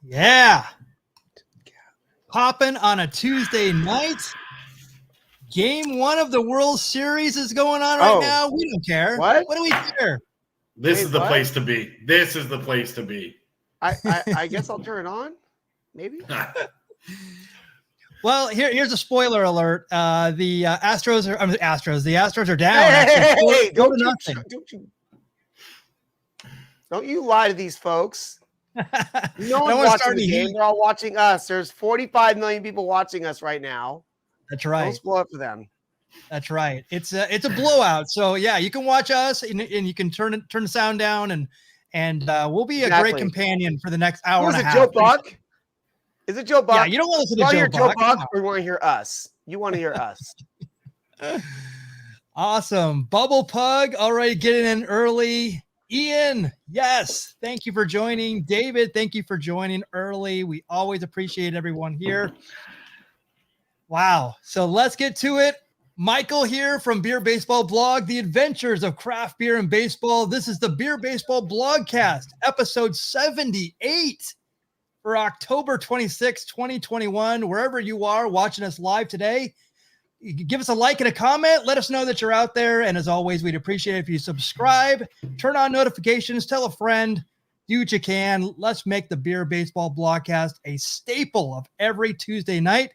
Yeah. Popping on a Tuesday night. Game 1 of the World Series is going on right now. We don't care. What do we care? This is the place to be. This is the place to be. I guess I'll turn it on. Maybe. Well, here's a spoiler alert. The Astros are down. Hey, don't you lie to these folks. No one's one's watching the game. They're all watching us. There's 45 million people watching us right now. That's right. Don't spoil it for them. That's right. It's a blowout. So yeah, you can watch us and you can turn the sound down and we'll be a great companion for the next hour and a half. Joe Buck? Is it Joe Buck? Yeah, you don't want to listen to Joe Buck. Or you want to hear us? You want to hear us. Awesome. Bubble Pug already getting in early. Ian, yes. Thank you for joining. David, thank you for joining early. We always appreciate everyone here. Wow. So let's get to it. Michael here from Beer Baseball Blog, The Adventures of Craft Beer and Baseball. This is the Beer Baseball Blogcast, episode 78 for October 26, 2021. Wherever you are watching us live today, give us a like and a comment. Let us know that you're out there. And as always, we'd appreciate it if you subscribe, turn on notifications, tell a friend, do what you can. Let's make the Beer Baseball Blogcast a staple of every Tuesday night.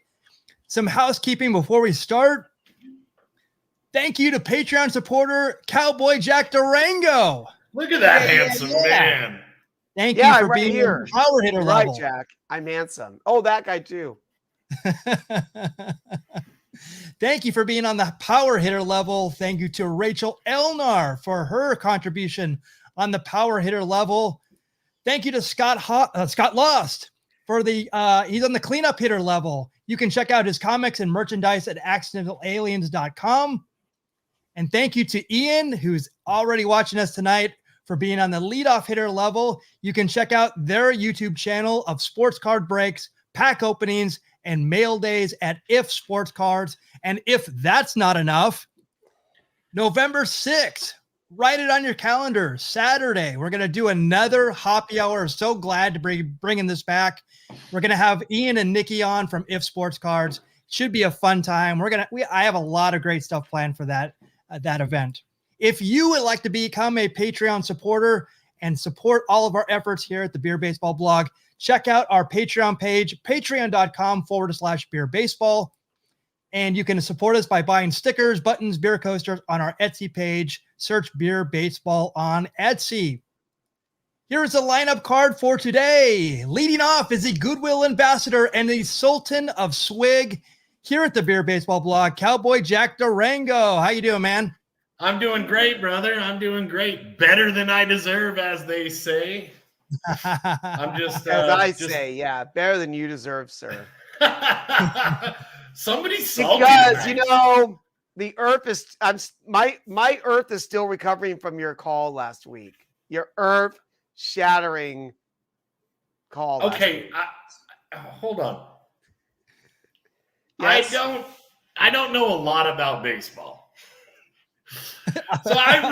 Some housekeeping before we start. Thank you to Patreon supporter Cowboy Jack Durango. Look at that handsome man. Thank you for being here. Power hitter level. Right, Jack. I'm handsome. Oh, that guy too. Thank you for being on the power hitter level. Thank you to Rachel Elnar for her contribution on the power hitter level. Thank you to Scott Lost for he's on the cleanup hitter level. You can check out his comics and merchandise at accidentalaliens.com. And thank you to Ian, who's already watching us tonight, for being on the leadoff hitter level. You can check out their YouTube channel of sports card breaks, pack openings, and mail days at If Sports Cards. And if that's not enough, November 6th, write it on your calendar, Saturday. We're going to do another happy hour. So glad to be bringing this back. We're going to have Ian and Nikki on from If Sports Cards. Should be a fun time. I have a lot of great stuff planned for that event. If you would like to become a Patreon supporter and support all of our efforts here at the Beer Baseball Blog, check out our Patreon page, patreon.com/beerbaseball. And you can support us by buying stickers, buttons, beer coasters on our Etsy page. Search Beer Baseball on Etsy. Here is the lineup card for today. Leading off is the Goodwill Ambassador and the Sultan of Swig here at the Beer Baseball Blog, Cowboy Jack Durango. How you doing, man? I'm doing great, brother. I'm doing great. Better than I deserve, as they say. I'm just say, yeah, better than you deserve, sir. Somebody's salty because tonight. The earth is my earth is still recovering from your call last week. Your earth shattering call. Okay, hold on. Yes. I don't know a lot about baseball. So I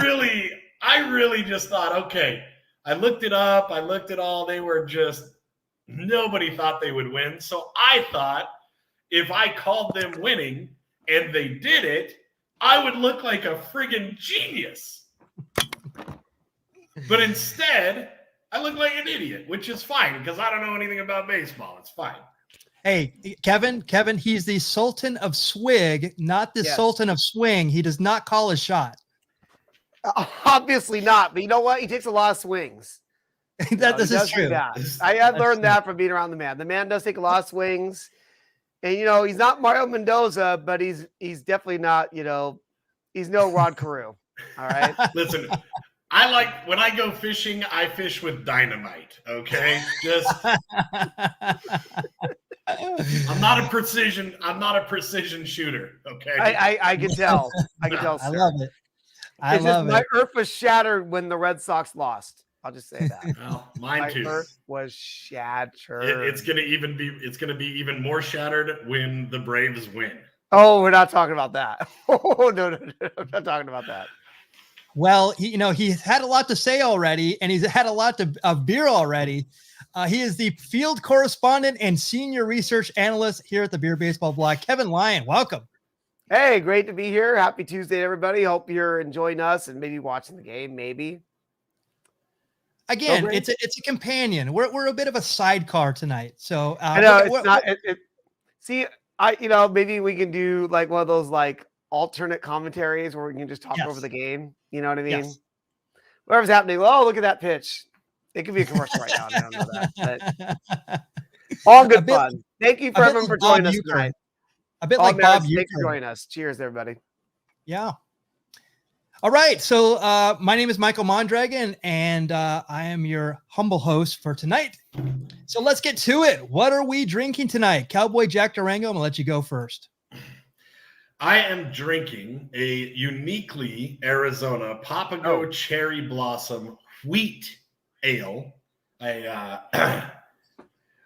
really just thought, okay, I looked it up. I looked at all. They were nobody thought they would win. So I thought if I called them winning and they did it, I would look like a friggin' genius. But instead, I look like an idiot, which is fine because I don't know anything about baseball. It's fine. Hey, Kevin, he's the Sultan of Swig, not the Sultan of Swing. He does not call his shot. Obviously not, but you know what? He takes a lot of swings. This is true. I learned that from being around the man. The man does take a lot of swings. And, he's not Mario Mendoza, but he's definitely not, he's no Rod Carew. All right. Listen, when I go fishing, I fish with dynamite. Okay. I'm not a precision shooter. Okay. I can tell. I can tell. Sir. I love it. My earth was shattered when the Red Sox lost. I'll just say that. Well, mine My too. earth was shattered. It's gonna be even more shattered when the Braves win. Oh, we're not talking about that. Oh, no. I'm not talking about that. Well, he's had a lot to say already, and he's had a lot of beer already. He is the field correspondent and senior research analyst here at the Beer Baseball Blog. Kevin Lyon, welcome. Hey, great to be here. Happy Tuesday, everybody. Hope you're enjoying us and maybe watching the game, maybe. Again, it's a companion. We're a bit of a sidecar tonight. So I know it's not. See, maybe we can do like one of those like alternate commentaries where we can just talk over the game. You know what I mean? Yes. Whatever's happening. Oh, look at that pitch. It could be a commercial right now. I don't know that. But all good fun. Thank you for everyone for joining us tonight. A bit like Bob. Thanks for joining us. Cheers, everybody. Yeah. All right. So my name is Michael Mondragon, and I am your humble host for tonight. So let's get to it. What are we drinking tonight? Cowboy Jack Durango, I'm going to let you go first. I am drinking a uniquely Arizona Papago Cherry Blossom Wheat Ale.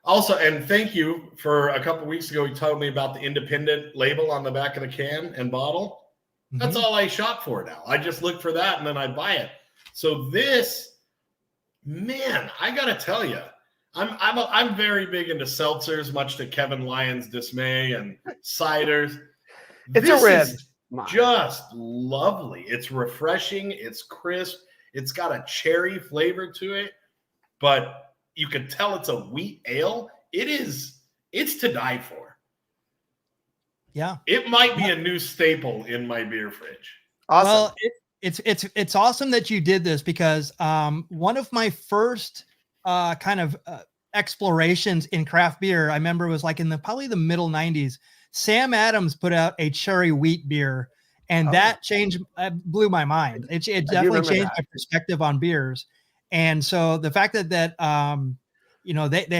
Also, and thank you for a couple weeks ago, you told me about the independent label on the back of the can and bottle. That's all I shop for now. I just look for that and then I buy it. So this, man, I gotta tell you, I'm very big into seltzers, much to Kevin Lyon's dismay, and ciders. It's a rib. Just lovely. It's refreshing. It's crisp. It's got a cherry flavor to it, but you can tell it's a wheat ale. It's to die for. Yeah. It might be a new staple in my beer fridge. Awesome. Well, it's awesome that you did this because one of my first explorations in craft beer, I remember it was like in probably the middle 90s. Sam Adams put out a cherry wheat beer, and that blew my mind. It definitely changed my perspective on beers. And so the fact that they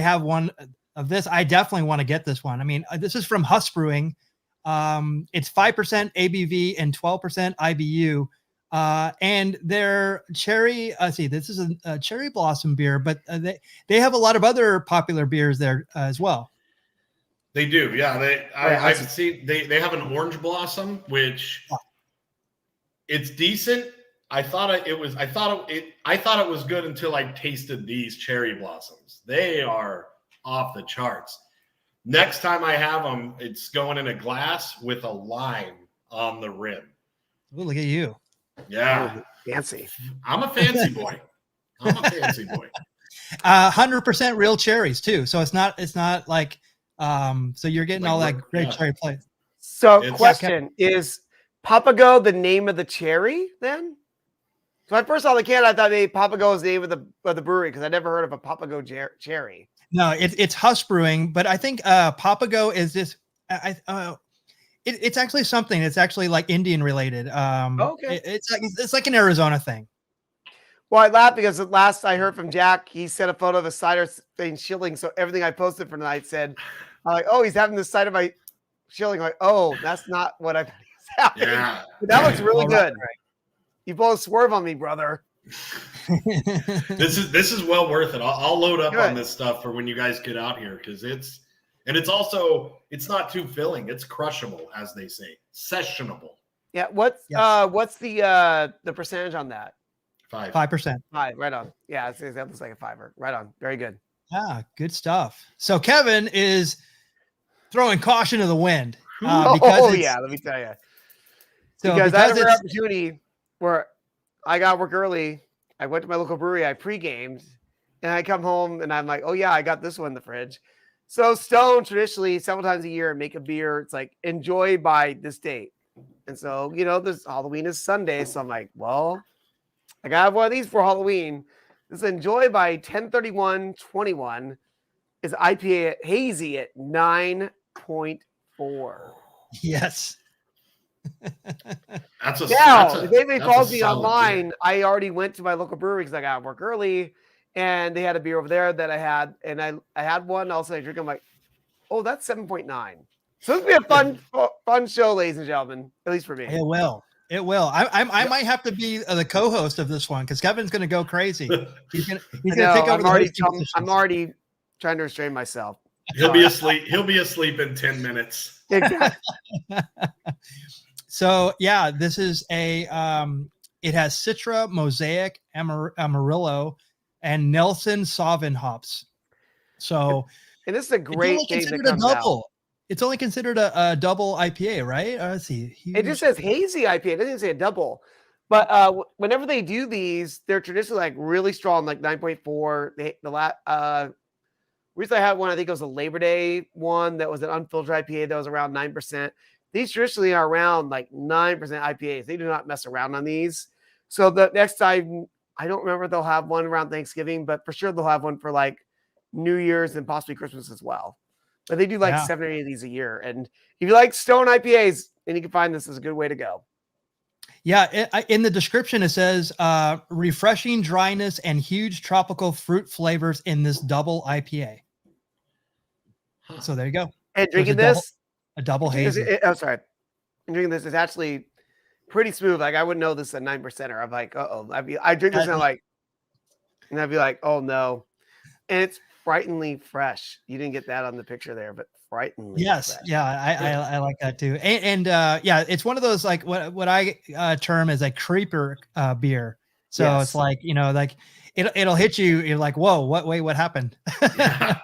have one of this, I definitely want to get this one. I mean, this is from Huss Brewing. It's 5% ABV and 12% IBU. And their cherry, this is a cherry blossom beer, but they have a lot of other popular beers there as well. They do. Yeah. I've seen, they have an orange blossom, which it's decent. I thought it was good until I tasted these cherry blossoms. They are off the charts. Next time I have them, it's going in a glass with a lime on the rim. Ooh, look at you. Yeah. Oh, fancy. I'm a fancy boy. 100% real cherries too. So it's not like, so you're getting all that great cherry flavor. So question, is Papago the name of the cherry then? So when I first saw the can, I thought maybe Papago was the name of the brewery because I never heard of a Papago cherry. No, it's Huss Brewing, but I think Papago is this. It's actually something. It's actually like Indian related. Okay. It's like an Arizona thing. Well, I laughed because the last I heard from Jack, he sent a photo of a cider saying shilling. So everything I posted for tonight said, I'm like, oh, he's having the cider by shilling. Like, oh, that's not what I thought he was having. Yeah. But that looks really good. Right. You both swerve on me, brother. This is well worth it. I'll load up on this stuff for when you guys get out here because it's not too filling. It's crushable, as they say, sessionable. Yeah. What's the percentage on that? 5%. 5. Right on. Yeah, that looks like a 5. Right on. Very good. Yeah, good stuff. So Kevin is throwing caution to the wind. Let me tell you. So because I had an opportunity where I got work early. I went to my local brewery. I pre-gamed, and I come home and I'm like, oh yeah, I got this one in the fridge. So Stone traditionally several times a year make a beer. It's like enjoy by this date, and so this Halloween is Sunday, so I'm like, well, I gotta have one of these for Halloween. This enjoy by 10/31/21 is IPA hazy at 9.4. Yes. If anybody calls me online, beer. I already went to my local brewery because I got to work early, and they had a beer over there that I had, and I had one. Also, I drink. I'm like, oh, that's 7.9. So this will be a fun show, ladies and gentlemen. At least for me. It will. It will. I might have to be the co-host of this one because Kevin's going to go crazy. He's going to take over. I'm already trying to restrain myself. He'll be asleep. He'll be asleep in 10 minutes. So yeah, this is a. It has Citra, Mosaic, Amarillo, and Nelson Sauvin hops. So, and this is a great thing that comes out. It's only considered a double IPA, right? Let's see. It just says hazy IPA. It doesn't say a double. But whenever they do these, they're traditionally like really strong, like 9.4. Recently I had one, I think it was a Labor Day one that was an unfiltered IPA that was around 9%. These traditionally are around like 9% IPAs. They do not mess around on these. So the next time, I don't remember if they'll have one around Thanksgiving, but for sure they'll have one for like New Year's and possibly Christmas as well. But they do like 7 or 8 of these a year. And if you like stone IPAs, then you can find this is a good way to go. Yeah. In the description, it says refreshing dryness and huge tropical fruit flavors in this double IPA. So there you go. And drinking this, a double hazy. I'm sorry. And drinking this is actually pretty smooth. Like I wouldn't know this is a 9%er. I'm like, I drink this and I'm like, and I'd be like, oh no. And it's frighteningly fresh. You didn't get that on the picture there, but frighteningly fresh. Yeah, I like that too. And yeah, it's one of those like what I term as a creeper beer. So it's like, like it'll hit you. You're like, whoa, what happened?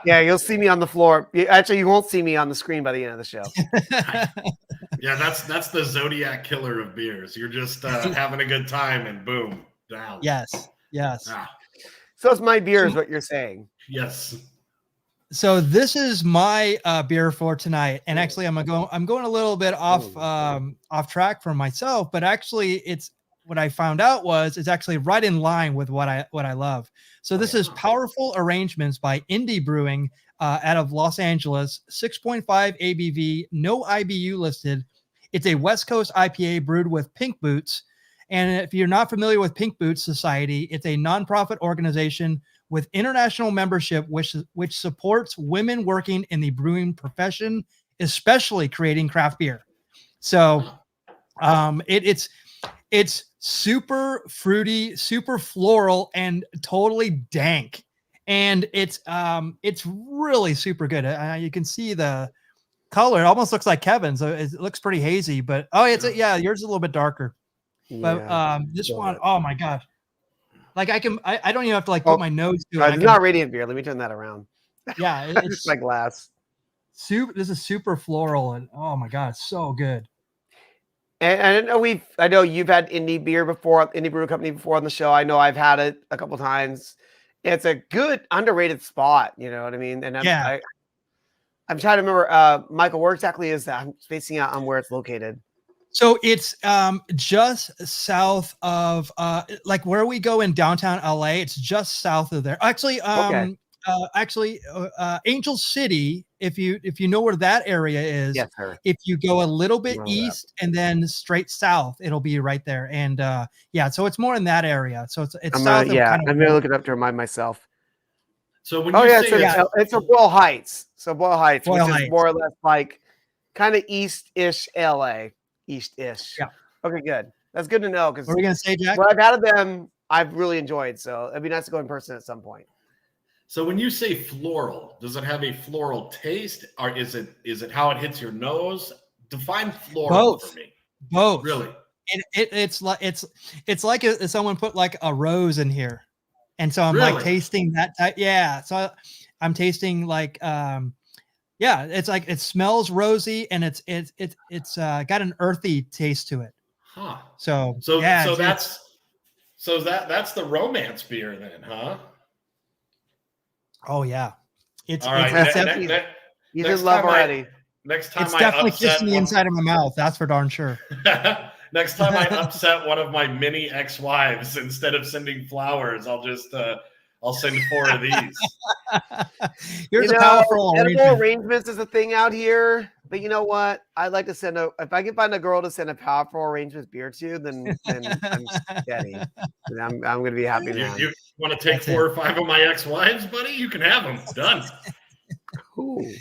Yeah, you'll see me on the floor. Actually, you won't see me on the screen by the end of the show. Yeah, that's the Zodiac killer of beers. You're just having a good time and boom, down. Yes. So it's my beer is what you're saying. Yes. So this is my beer for tonight, and actually I'm going a little bit off track for myself, but actually it's what I found out it's actually right in line with what I love. So this is Powerful Arrangements by Indie Brewing out of Los Angeles, 6.5 ABV, no IBU listed. It's a West Coast IPA brewed with Pink Boots. And if you're not familiar with Pink Boots Society, it's a nonprofit organization with international membership, which supports women working in the brewing profession, especially creating craft beer. So it's super fruity, super floral, and totally dank. And it's really super good. You can see the color. It almost looks like Kevin's. So it looks pretty hazy, but yours is a little bit darker. But this one, oh my gosh. Like I don't even have to put my nose to it. It's not radiant beer. Let me turn that around. Yeah, it's my glass. This is super floral, and oh my god, it's so good. And I know you've had Indie Brew Company before on the show. I know I've had it a couple times. It's a good underrated spot. You know what I mean? And I'm trying to remember, Michael, where exactly is that? I'm spacing out on where it's located. So it's just south of like where we go in downtown LA. It's just south of there. Actually, Angel City. If you know where that area is, yes, sir. If you go a little bit east and then straight south, it'll be right there. And so it's more in that area. So it's south. I'm gonna look it up to remind myself. So when you say it's a Boyle Heights. So Boyle Heights, which is more or less like kind of east-ish LA. East-ish. Yeah. Okay, good. That's good to know because what are we gonna say, Jack? What I've had of them, I've really enjoyed. So it'd be nice to go in person at some point. So when you say floral, does it have a floral taste, or is it how it hits your nose? Define floral for me. Both. Really. It's like if someone put like a rose in here, and so I'm like tasting that type. Yeah. So I'm tasting like it's like it smells rosy and it's got an earthy taste to it. Huh. So that's the romance beer then, huh? Oh yeah. It's all right. definitely you just love already. Next time it's definitely kissing the inside of my mouth. That's for darn sure. Next time I upset one of my mini ex-wives, instead of sending flowers, I'll just I'll send 4 of these. Here's a powerful arrangements is a thing out here, but you know what? I'd like to send if I can find a girl to send a powerful arrangements beer to, then I'm steady. I'm going to be happy now. You want to take 4 or 5 of my ex-wives, buddy? You can have them. Done. Ooh.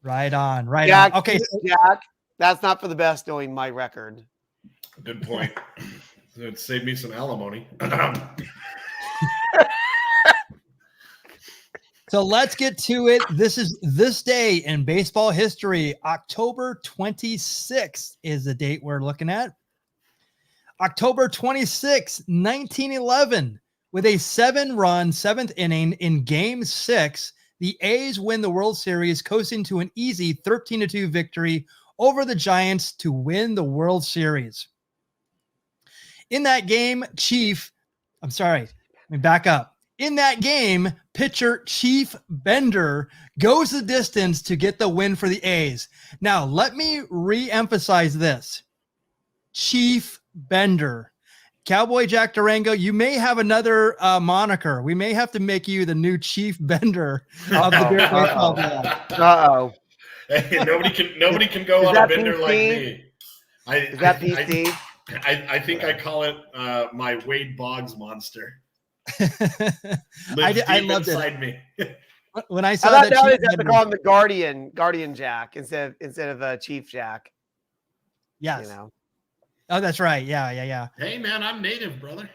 Right on. Jack, on. Okay, Jack. That's not for the best knowing my record. Good point. It'd save me some alimony. So let's get to it. This is this day in baseball history. October 26th is the date we're looking at. October 26, 1911, with a 7-run 7th inning in Game 6, the A's win the World Series, coasting to an easy 13-2 victory over the Giants to win the World Series. In that game, let me back up. In that game, pitcher Chief Bender goes the distance to get the win for the A's. Now, let me re-emphasize this. Chief Bender. Cowboy Jack Durango, you may have another moniker. We may have to make you the new Chief Bender of the Beer Baseball Blog. Uh-oh. Hey, nobody can go on a bender PC? like me. Is that PC? I think I call it my Wade Boggs monster. I loved inside me. When I saw I thought that, nowadays Chief they have to Bender, call him the Guardian Jack instead of Chief Jack. yes. You know. Oh, that's right. Yeah. Hey, man, I'm native, brother.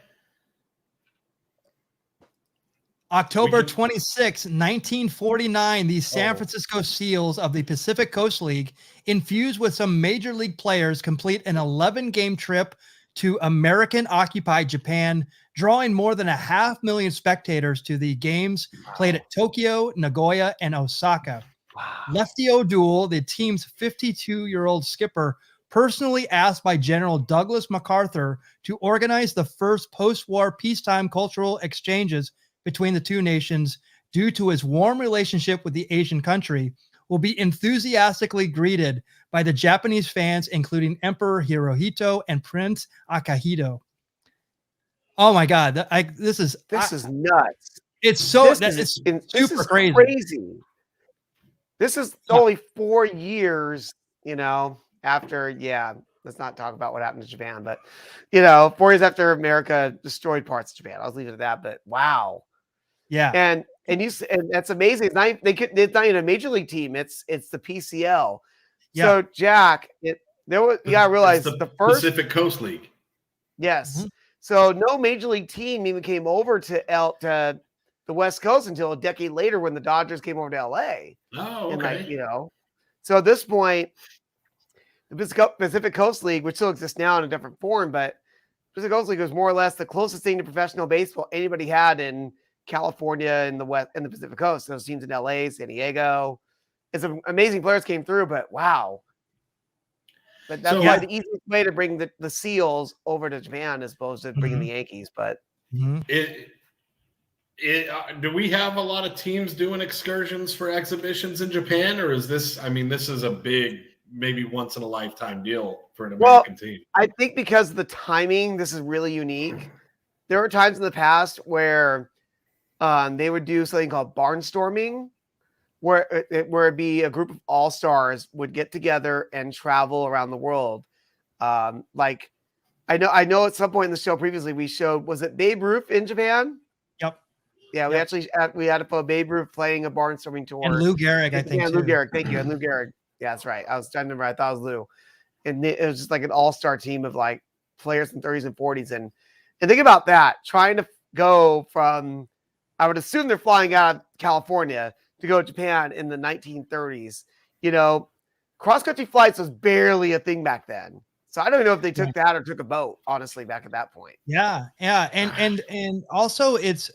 October 26, 1949, the San Francisco Seals of the Pacific Coast League, infused with some major league players, complete an 11-game trip to American-occupied Japan, drawing more than 500,000 spectators to the games played at Tokyo, Nagoya, and Osaka. Wow. Lefty O'Doul, the team's 52-year-old skipper, personally asked by General Douglas MacArthur to organize the first post-war peacetime cultural exchanges between the two nations due to his warm relationship with the Asian country, will be enthusiastically greeted by the Japanese fans, including Emperor Hirohito and Prince Akihito. Oh my God. This is nuts. It's so, This is super crazy. This is only 4 years, after, let's not talk about what happened to Japan, but 4 years after America destroyed parts of Japan. I'll leave it at that, but wow. Yeah. And that's amazing. It's not even a major league team. It's the PCL. Yeah. So Jack, you gotta realize It's the first Pacific Coast League. Yes. Mm-hmm. So no major league team even came over to the West Coast until a decade later when the Dodgers came over to LA. Oh, okay. And so at this point, the Pacific Coast League, which still exists now in a different form, but Pacific Coast League was more or less the closest thing to professional baseball anybody had in California and the West and the Pacific Coast. Those teams in LA, San Diego. It's amazing players came through, but wow. But that's why the easiest way to bring the Seals over to Japan as opposed to bringing the Yankees. But do we have a lot of teams doing excursions for exhibitions in Japan, or is this? I mean, this is a big, maybe once in a lifetime deal for an American team. I think because of the timing, this is really unique. There were times in the past where they would do something called barnstorming, where it'd be a group of all-stars would get together and travel around the world. Like I know at some point in the show previously we showed, was it Babe Ruth in Japan? Yep. Yeah, we actually had a Babe Ruth playing a barnstorming tour. And Lou Gehrig, I think. Yeah, Lou Gehrig. Thank you. And Lou Gehrig. Yeah, that's right. I was trying to remember. I thought it was Lou. And it was just like an all-star team of like players in 30s and 40s. And think about that, trying to go from, I would assume they're flying out of California to go to Japan in the 1930s. Cross-country flights was barely a thing back then. So I don't know if they took that or took a boat, honestly, back at that point. Yeah. And also it's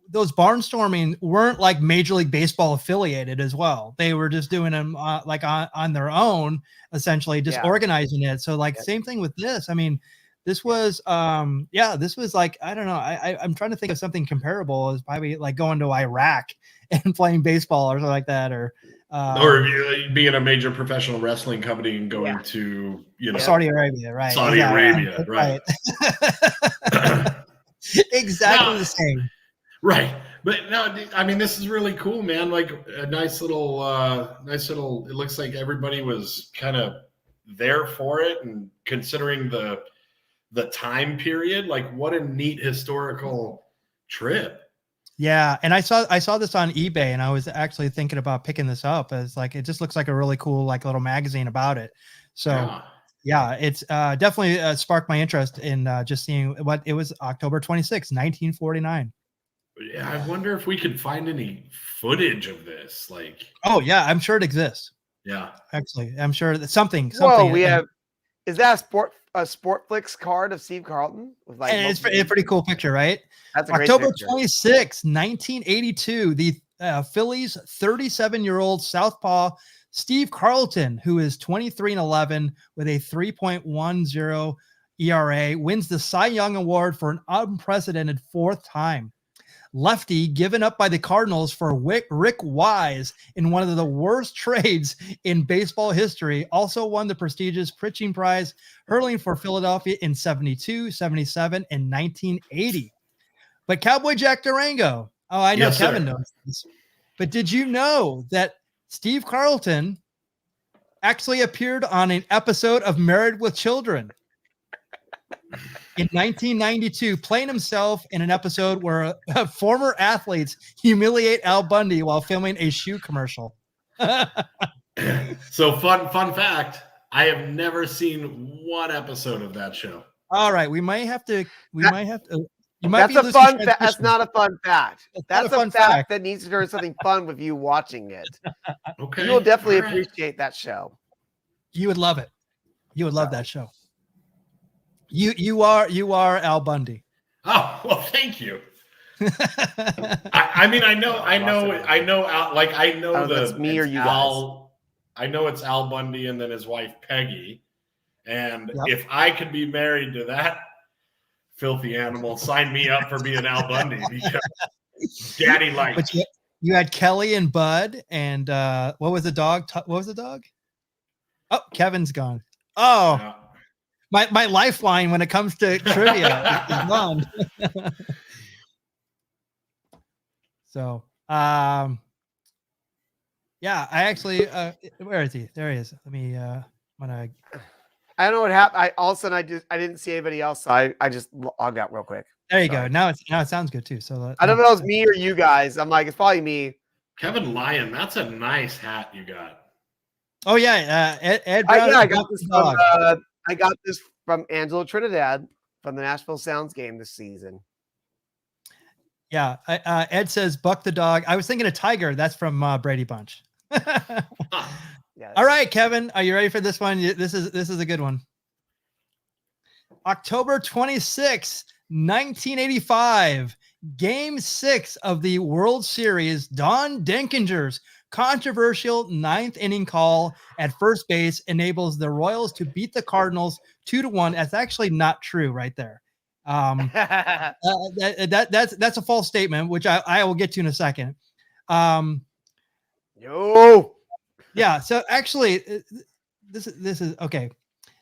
those barnstorming weren't like Major League Baseball affiliated as well. They were just doing them like on their own, essentially just organizing it. So like same thing with this. I mean, this was this was like, I don't know. I'm trying to think of something comparable as probably like going to Iraq and playing baseball or something like that, or being a major professional wrestling company and going to Saudi Arabia, right? Saudi Arabia, right? Exactly the same. Right. But no, I mean, this is really cool, man. Like a nice little, it looks like everybody was kind of there for it, and considering the time period, like what a neat historical trip. Yeah. And I saw this on eBay, and I was actually thinking about picking this up as like, it just looks like a really cool, like little magazine about it. So Yeah, it's definitely sparked my interest in just seeing what it was. October 26, 1949. Yeah, I wonder if we could find any footage of this. Like, Oh yeah, I'm sure it exists. yeah. Actually, I'm sure that something. Whoa, we have. Is that a Sportflix card of Steve Carlton with like? And it's a pretty cool picture, right? That's a great October picture. 26, 1982. The Phillies 37-year-old southpaw Steve Carlton, who is 23-11 with a 3.10 ERA, wins the Cy Young Award for an unprecedented fourth time. Lefty given up by the Cardinals for Rick Wise in one of the worst trades in baseball history, also won the prestigious pitching prize hurling for Philadelphia in 72, 77, and 1980. But Cowboy Jack Durango, oh, I know Kevin knows this, but did you know that Steve Carlton actually appeared on an episode of Married with Children in 1992, playing himself in an episode where former athletes humiliate Al Bundy while filming a shoe commercial? So fun fact, I have never seen one episode of that show. All right, we might have to. That's a fun. That's not a fun fact. That's a fact that needs to turn something fun with you watching it. Okay, you will definitely appreciate that show. You would love it. You would love that show. You are Al Bundy. Oh well, thank you. I mean, I know. Like I know that's me or you Al, guys. I know it's Al Bundy and then his wife Peggy. And if I could be married to that filthy animal, sign me up for being Al Bundy because Daddy likes. But you had Kelly and Bud, and what was the dog? What was the dog? Oh, Kevin's gone. Oh. Yeah. My lifeline when it comes to trivia is gone. So, yeah, I actually, where is he? There he is. Let me, I don't know what happened. All of a sudden I didn't see anybody else. So I just logged out real quick. There you go. Now it sounds good too. So I don't know if it was me or you guys. I'm like, it's probably me. Kevin Lyon, that's a nice hat you got. Oh yeah. Ed Brown, I got this from, I got this from Angelo Trinidad from the Nashville Sounds game this season. Yeah. Ed says, Buck the dog. I was thinking of Tiger. That's from Brady Bunch. Yeah. All right, Kevin, are you ready for this one? This is a good one. October 26, 1985, Game 6 of the World Series. Don Denkinger's controversial ninth inning call at first base enables the Royals to beat the Cardinals 2-1. That's actually not true right there. That's a false statement, which I will get to in a second. Yeah. So actually this is okay.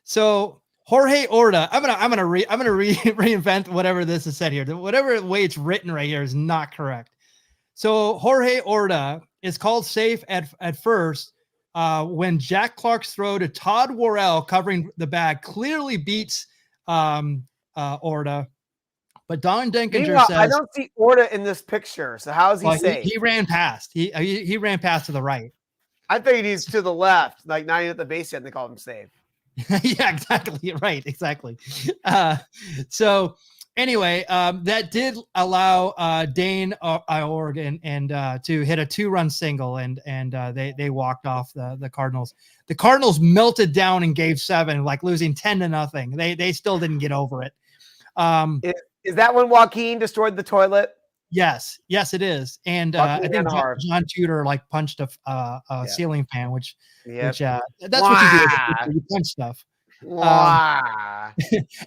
So Jorge Orta, I'm going to reinvent whatever this is said here. Whatever way it's written right here is not correct. So Jorge Orta is called safe at first when Jack Clark's throw to Todd Worrell covering the bag clearly beats Orta. But Don Denkinger says, I don't see Orta in this picture. So how is he safe? He ran past. He ran past to the right. I think he's to the left, like not even at the base yet. And they call him safe. Yeah, exactly. Right. Exactly. So anyway, that did allow Dane Oregon and to hit a 2-run single, and they walked off the Cardinals. The Cardinals melted down in Game 7, like losing 10-0. They still didn't get over it. Is that when Joaquin destroyed the toilet? Yes, it is. And I think John Tudor like punched a ceiling fan, which that's what you do. You punch stuff.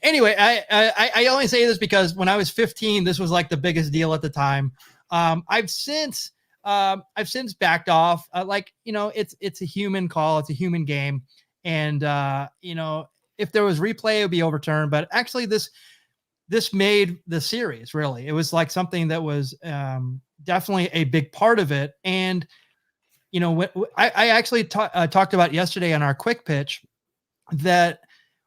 Anyway, I only say this because when I was 15, this was like the biggest deal at the time. I've since backed off. It's a human call, it's a human game, and if there was replay, it would be overturned. But actually, this made the series, really. It was like something that was definitely a big part of it. And, I actually talked about yesterday on our quick pitch that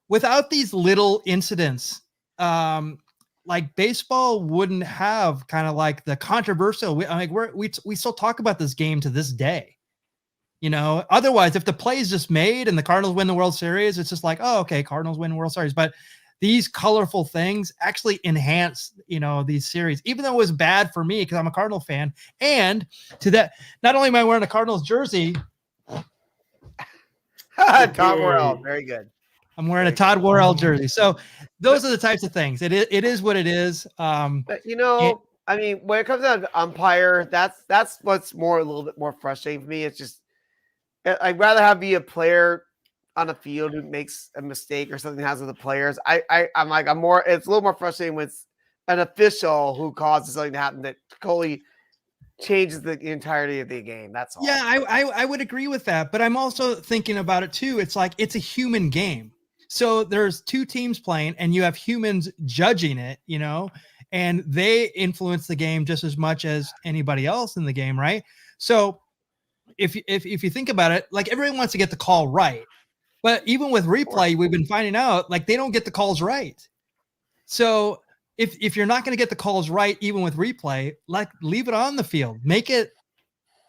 without these little incidents, like baseball wouldn't have kind of like the controversial, we still talk about this game to this day. Otherwise, if the play is just made and the Cardinals win the World Series, it's just like, oh, okay, Cardinals win the World Series. But these colorful things actually enhance, these series, even though it was bad for me because I'm a Cardinal fan. And to that, not only am I wearing a Cardinals jersey, Todd Worrell, very good. I'm wearing a Todd Worrell jersey. So those are the types of things. It is what it is. But I mean, when it comes down to umpire, that's what's a little bit more frustrating for me. It's just I'd rather be a player on a field who makes a mistake or something happens with the players. I'm more. It's a little more frustrating with an official who causes something to happen that totally changes the entirety of the game. That's all. Yeah, I would agree with that, but I'm also thinking about it too. It's like it's a human game. So there's two teams playing and you have humans judging it, and they influence the game just as much as anybody else in the game, right? So if you think about it, like everyone wants to get the call right. But even with replay, we've been finding out like they don't get the calls right. So if you're not going to get the calls right, even with replay, like leave it on the field, make it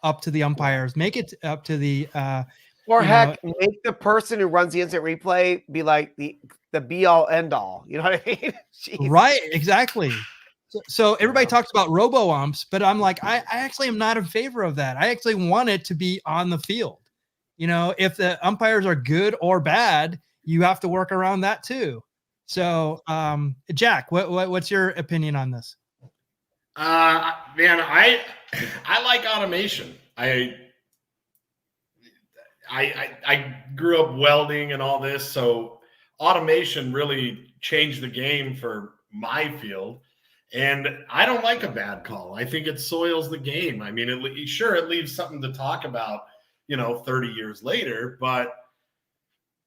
up to the umpires, make it up to the make the person who runs the instant replay be like the be all end all. You know what I mean? Jeez. Right, exactly. So everybody talks about robo umps, but I'm like, I actually am not in favor of that. I actually want it to be on the field. If the umpires are good or bad, you have to work around that too. So, Jack, what's your opinion on this? Man, I like automation. I grew up welding and all this, so automation really changed the game for my field. And I don't like a bad call. I think it soils the game. I mean, it leaves something to talk about, 30 years later, but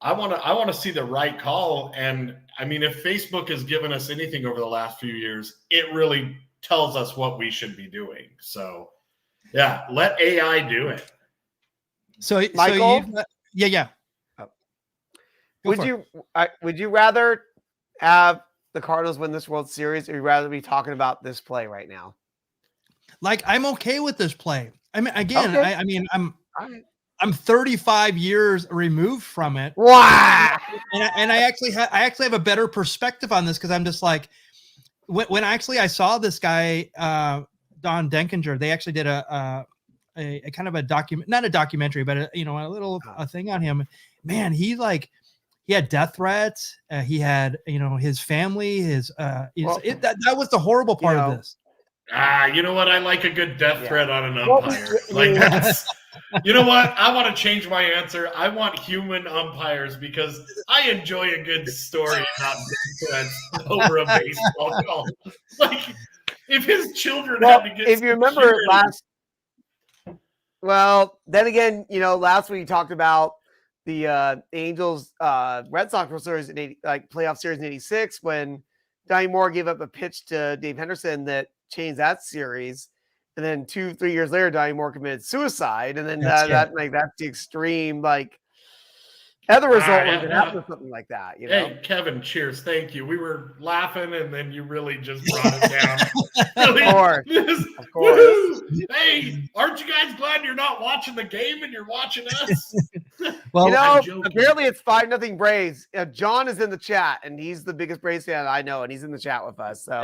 I want to see the right call. And I mean, if Facebook has given us anything over the last few years, it really tells us what we should be doing. So yeah, let AI do it. So Michael, yeah. Would you rather have the Cardinals win this World Series, or would you rather be talking about this play right now? Like, I'm okay with this play. I mean, again, okay. I'm 35 years removed from it. Wow. And I actually have a better perspective on this because I'm just like, when I saw this guy, Don Denkinger, they actually did a kind of a not a documentary, but a little thing on him. Man, he had death threats. He had, his family, that was the horrible part of this. You know what? I like a good death threat on an umpire. That's, you know what? I want to change my answer. I want human umpires because I enjoy a good story, not death threats over a baseball call. Like, if his children had to get, if you remember then again, last week we talked about the Angels Red Sox World Series in playoff series in '86 when Donnie Moore gave up a pitch to Dave Henderson that changed that series, and then 2-3 years later, Donnie Moore committed suicide, and then that's the extreme other result when it happens something like that. Hey, Kevin, cheers, thank you. We were laughing, and then you really just brought it down. Really, of course. Hey, aren't you guys glad you're not watching the game and you're watching us? Well, apparently it's 5-0 Braves. John is in the chat, and he's the biggest Braves fan I know, and he's in the chat with us. So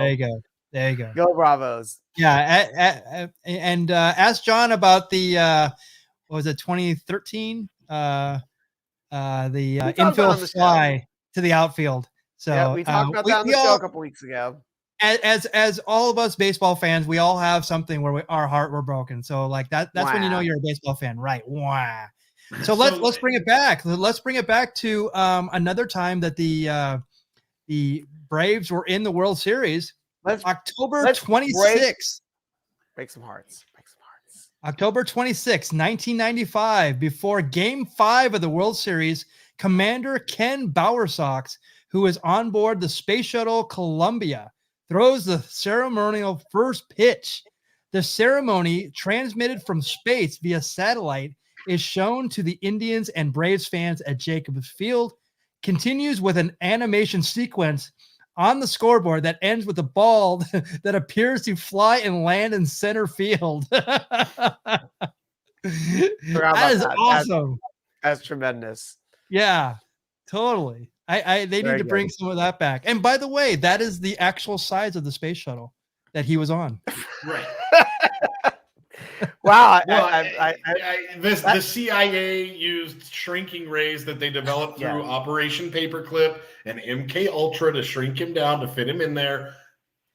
there you go. Go Bravos. Yeah, and ask John about the what was it, 2013? The infield fly to the outfield. So we talked about that on the show a couple weeks ago. As all of us baseball fans, we all have something where our heart were broken. So that's when you know you're a baseball fan, right? Wow. So let's bring it back. Let's bring it back to another time that the Braves were in the World Series. October 26th. Break some hearts. October 26, 1995, before Game 5 of the World Series, Commander Ken Bowersox, who is on board the Space Shuttle Columbia, throws the ceremonial first pitch. The ceremony, transmitted from space via satellite, is shown to the Indians and Braves fans at Jacobs Field, continues with an animation sequence on the scoreboard that ends with a ball that appears to fly and land in center field. Forgot That about is awesome. That's tremendous. Yeah, totally. They Very need to bring good. some of that back. And by the way, that is the actual size of the space shuttle that he was on. Right. Wow. Well, I- the CIA used shrinking rays that they developed through Operation Paperclip and MK Ultra to shrink him down to fit him in there.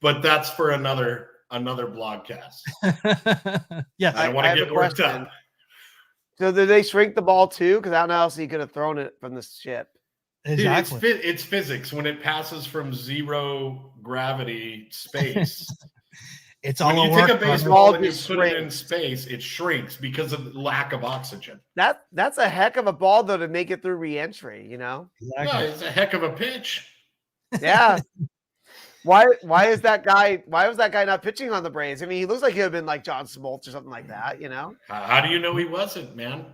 But that's for another blogcast. Yes. I don't want to get worked up. So did they shrink the ball too? Because I don't know how else he could have thrown it from the ship. Exactly. Dude, it's physics. When it passes from zero gravity space, It's when all you work. take a baseball and you just put it in shrinks. space, it shrinks because of lack of oxygen. That's a heck of a ball though to make it through re-entry, you know? Yeah, it's a heck of a pitch. Yeah. Why is that guy? Why was that guy not pitching on the Braves? I mean, he looks like he would have been like John Smoltz or something like that, you know? How do you know he wasn't, man?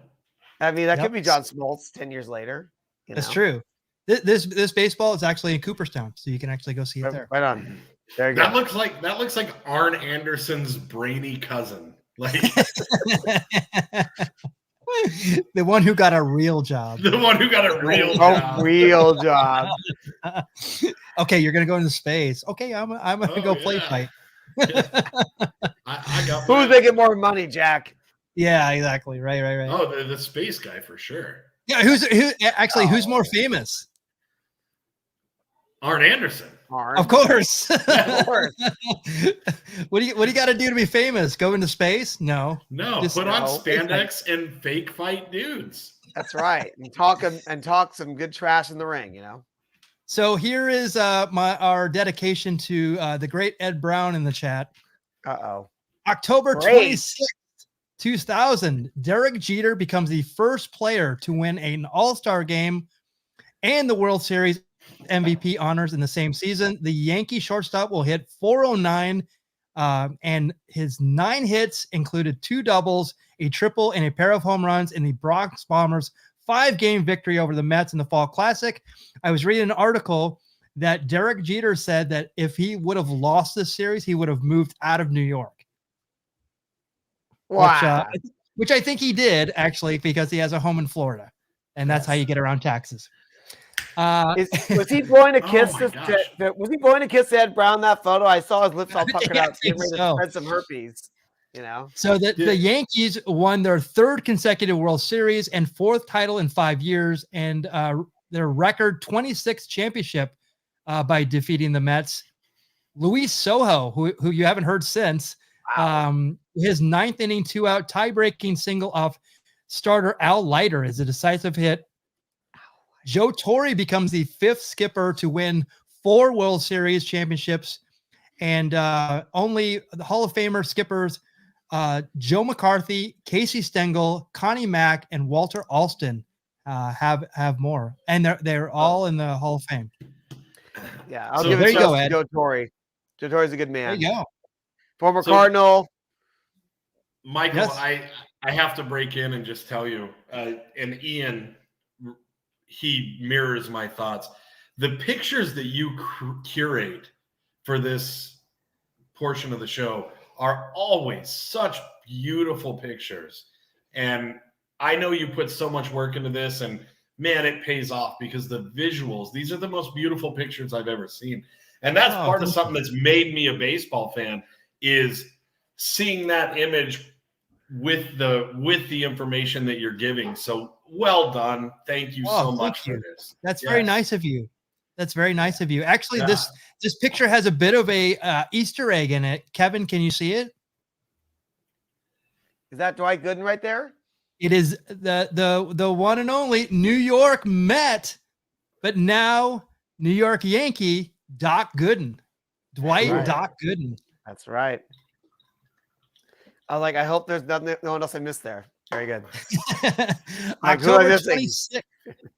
I mean, that Yep. could be John Smoltz 10 years later. That's true. This baseball is actually in Cooperstown, so you can actually go see it there. Right on. There you go. That looks like Arn Anderson's brainy cousin. Like the one who got a real job. the one who got a real job. Real job. Okay, you're gonna go into space. Okay, I'm gonna go play fight. I got Who's making more money, Jack? Yeah, exactly. Right. Oh, the space guy for sure. Yeah, who's more famous? Arn Anderson. Of course. Of course. What do you got to do to be famous? Go into space? No. Put on spandex and fake fight dudes. That's right. And talk some good trash in the ring, you know. So here is our dedication to the great Ed Brown in the chat. Uh-oh. October 26th, 2000, Derek Jeter becomes the first player to win an All-Star game and the World Series MVP honors in the same season. The Yankee shortstop will hit 409, and his 9 hits included 2 doubles, a triple, and a pair of home runs in the Bronx Bombers' 5-game victory over the Mets in the Fall Classic. I was reading an article that Derek Jeter said that if he would have lost this series, he would have moved out of New York. Wow. Which I think he did, actually, because he has a home in Florida, and that's how you get around taxes. Was he going to kiss gosh. was he going to kiss Ed Brown that photo? I saw his lips all puckered Yeah, out, getting ready to so. spread some herpes, you know. So the Yankees won their 3rd consecutive World Series and 4th title in 5 years, and their record 26th championship by defeating the Mets. Luis Sojo, who you haven't heard since, his 9th inning 2-out tie-breaking single off starter Al Leiter is a decisive hit. Joe Torre becomes the 5th skipper to win 4 World Series championships, and only the Hall of Famer skippers Joe McCarthy, Casey Stengel, Connie Mack, and Walter Alston have more, and they're all in the Hall of Fame. Yeah, I'll give it to Joe Torre. Joe Torre's a good man. There you go. Former Cardinal. Michael, Yes. I have to break in and just tell you, and Ian, he mirrors my thoughts. The pictures that you curate for this portion of the show are always such beautiful pictures. And I know you put so much work into this, and man, it pays off because the visuals, these are the most beautiful pictures I've ever seen. And that's part of something that's made me a baseball fan, is seeing that image with the information that you're giving. So well done. Thank you so much for this. That's very nice of you. That's very nice of you. Actually, this picture has a bit of a Easter egg in it. Kevin, can you see it? Is that Dwight Gooden right there? It is the one and only New York Met, but now New York Yankee, Doc Gooden. Dwight Doc Gooden. That's right. I hope there's no one else I missed there. Very good.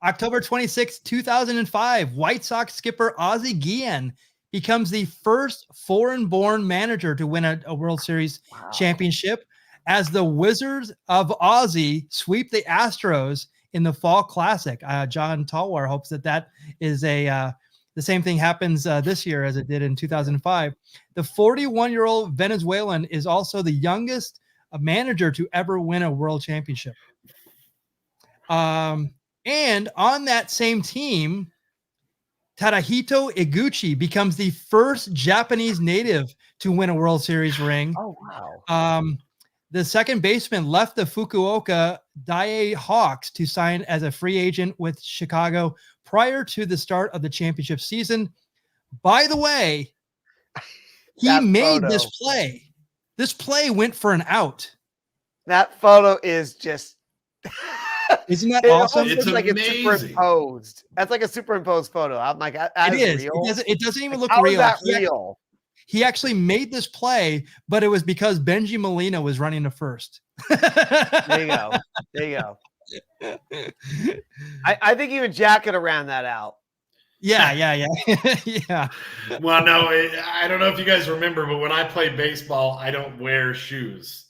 October 26, 2005, White Sox skipper Ozzie Guillen becomes the first foreign-born manager to win a World Series championship, as the Wizards of Ozzie sweep the Astros in the Fall Classic. John Talwar hopes that is the same thing happens this year as it did in 2005. The 41-year-old Venezuelan is also the youngest manager to ever win a world championship. And on that same team, Tadahito Iguchi becomes the first Japanese native to win a World Series ring. Oh, wow. The second baseman left the Fukuoka Daiei Hawks to sign as a free agent with Chicago prior to the start of the championship season. By the way, he made this play. This play went for an out. That photo is just... Isn't that awesome? It's like amazing. It's superimposed. That's like a superimposed photo. I'm like, it is. Real? It doesn't even look how real. Is that real? He actually made this play, but it was because Benji Molina was running to first. There you go. There you go. I think even Jack could have ran that out. Yeah. Yeah. Well, no, I don't know if you guys remember, but when I play baseball, I don't wear shoes.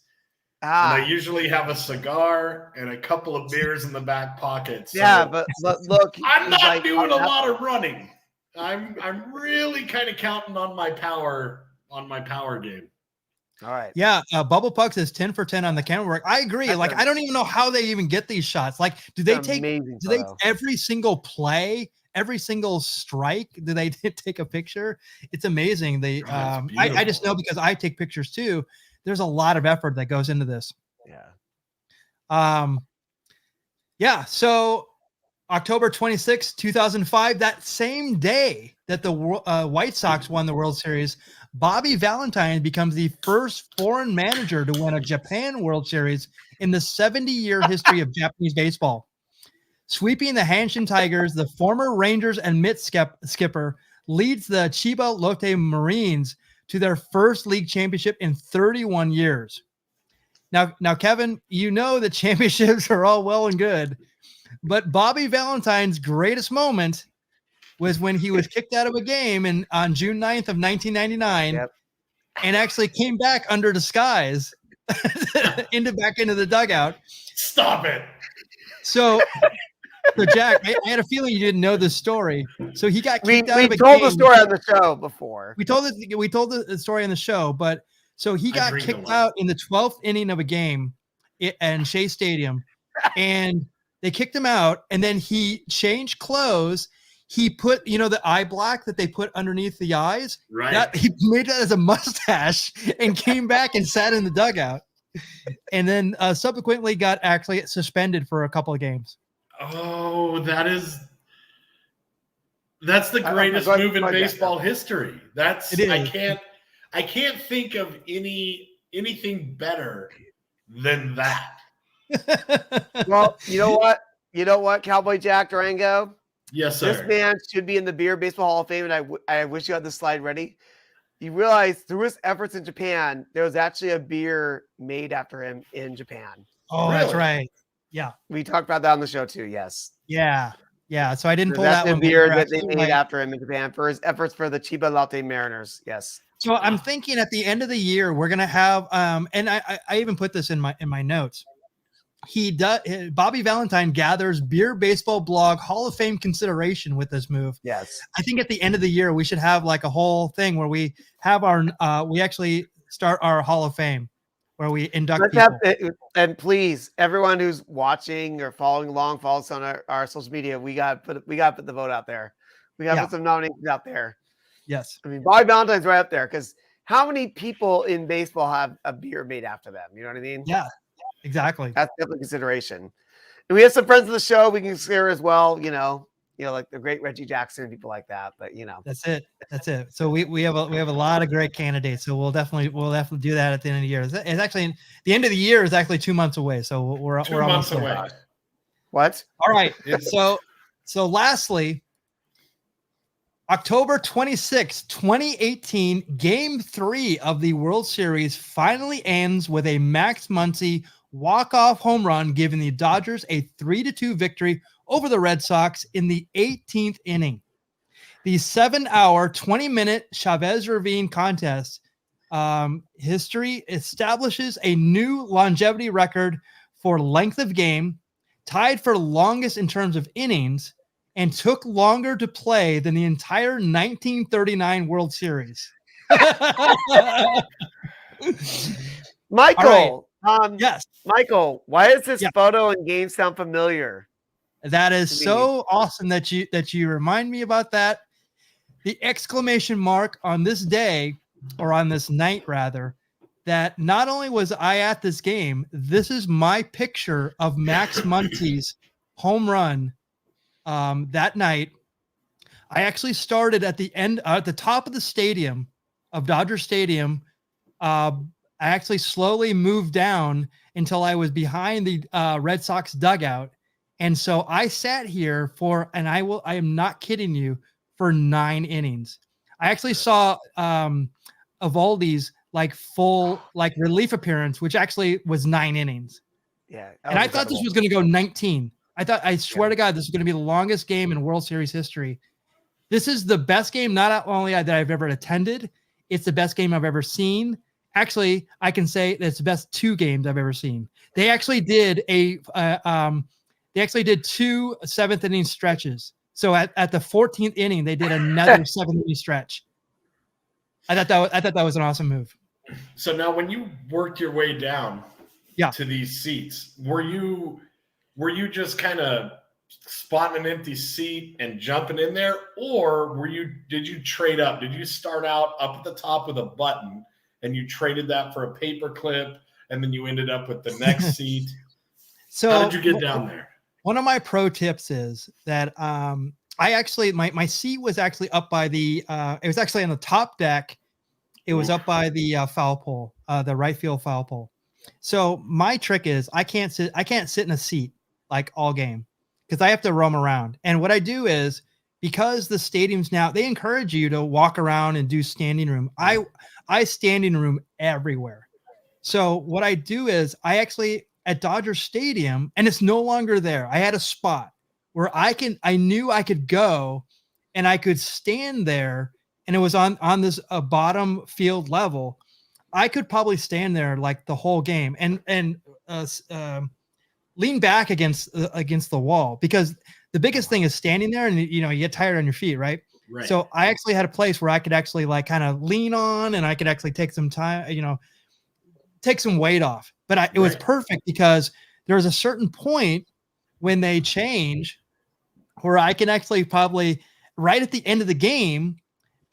And I usually have a cigar and a couple of beers in the back pocket. So yeah, but look, I'm not doing a lot of running. I'm really kind of counting on my power game. All right. Yeah, Bubble Puck says 10 for 10 on the camera work. I agree. I don't even know how they even get these shots. Like, do they every single play, every single strike? Do they take a picture? It's amazing. I just know because I take pictures too. There's a lot of effort that goes into this. Yeah. So October 26, 2005, that same day that the White Sox won the World Series, Bobby Valentine becomes the first foreign manager to win a Japan World Series in the 70-year history of Japanese baseball. Sweeping the Hanshin Tigers, the former Rangers and Mitt skipper leads the Chiba Lotte Marines to their first league championship in 31 years. Now, Kevin, you know that championships are all well and good, but Bobby Valentine's greatest moment was when he was kicked out of a game on June 9th of 1999 and actually came back under disguise back into the dugout. Stop it. So Jack, I had a feeling you didn't know this story. So he got kicked out of a game. We told the story on the show before. We told the story on the show, but so he got kicked out in the 12th inning of a game in Shea Stadium, and they kicked him out, and then he changed clothes. He put, the eye black that they put underneath the eyes. Right. He made that as a mustache and came back and sat in the dugout, and then subsequently got actually suspended for a couple of games. Oh, that's the greatest move in baseball history. I can't think of anything better than that. Well, you know what, Cowboy Jack Durango? Yes, sir. This man should be in the Beer Baseball Hall of Fame, and I wish you had the slide ready. You realize through his efforts in Japan, there was actually a beer made after him in Japan. Oh, really? That's right. Yeah. We talked about that on the show too. Yes. Yeah. Yeah. So I didn't pull that one. Beer that they made after him in Japan for his efforts for the Chiba Lotte Mariners. Yes. So I'm thinking at the end of the year, we're going to have, and I even put this in my notes. Bobby Valentine gathers Beer Baseball Blog Hall of Fame consideration with this move. Yes. I think at the end of the year, we should have like a whole thing where we have we actually start our Hall of Fame where we induct people. And please, everyone who's watching or following along, follow us on our social media. We got to put the vote out there. We got to put some nominations out there. Yes. I mean, Bobby Valentine's right up there because how many people in baseball have a beer made after them? You know what I mean? Yeah, exactly. That's definitely consideration. And we have some friends of the show we can consider as well, like the great Reggie Jackson and people like that. But that's it. So we have a lot of great candidates. So we'll definitely do that at the end of the year. It's actually the end of the year is actually 2 months away. So we're 2 months away. What? All right. So lastly, October 26, 2018, Game 3 of the World Series finally ends with a Max Muncy walk-off home run, giving the Dodgers a 3-2 victory over the Red Sox in the 18th inning. The 7-hour, 20-minute Chavez Ravine contest history establishes a new longevity record for length of game, tied for longest in terms of innings, and took longer to play than the entire 1939 World Series. Michael, Yes. Michael, why does this Yeah. photo and game sound familiar? That is to me? so awesome that you remind me about that. The exclamation mark on this day, or on this night rather, that not only was I at this game, this is my picture of Max Muncy's home run that night. I actually started at the end, at the top of the stadium of Dodger Stadium. I actually slowly moved down until I was behind the Red Sox dugout. And so I sat here for, and I am not kidding you, for 9 innings. I actually saw Evaldi's full relief appearance, which actually was 9 innings. Yeah. And I thought this was going to go 19. I swear to God, this is going to be the longest game in World Series history. This is the best game, not only that I've ever attended, it's the best game I've ever seen. Actually, I can say it's the best 2 games I've ever seen. They actually did two 7th inning stretches. So at the 14th inning, they did another 7th inning stretch. I thought that was an awesome move. So now, when you worked your way down to these seats, were you just kind of spotting an empty seat and jumping in there, or did you trade up? Did you start out up at the top with a button and you traded that for a paper clip, and then you ended up with the next seat? So how did you get down there? One of my pro tips is that I actually my seat was actually up by the it was actually on the top deck. It was up by the foul pole, the right field foul pole. So my trick is I can't sit in a seat all game, because I have to roam around. And what I do is, because the stadiums now, they encourage you to walk around and do standing room. I standing room everywhere. So what I do is I actually, at Dodger Stadium, and it's no longer there, I had a spot where I knew I could go and I could stand there, and it was on this bottom field level. I could probably stand there the whole game and lean back against the wall, because the biggest thing is standing there and you get tired on your feet, right? Right. So I actually had a place where I could actually kind of lean on, and I could actually take some time, take some weight off. But it was perfect, because there was a certain point when they change where I can actually probably right at the end of the game,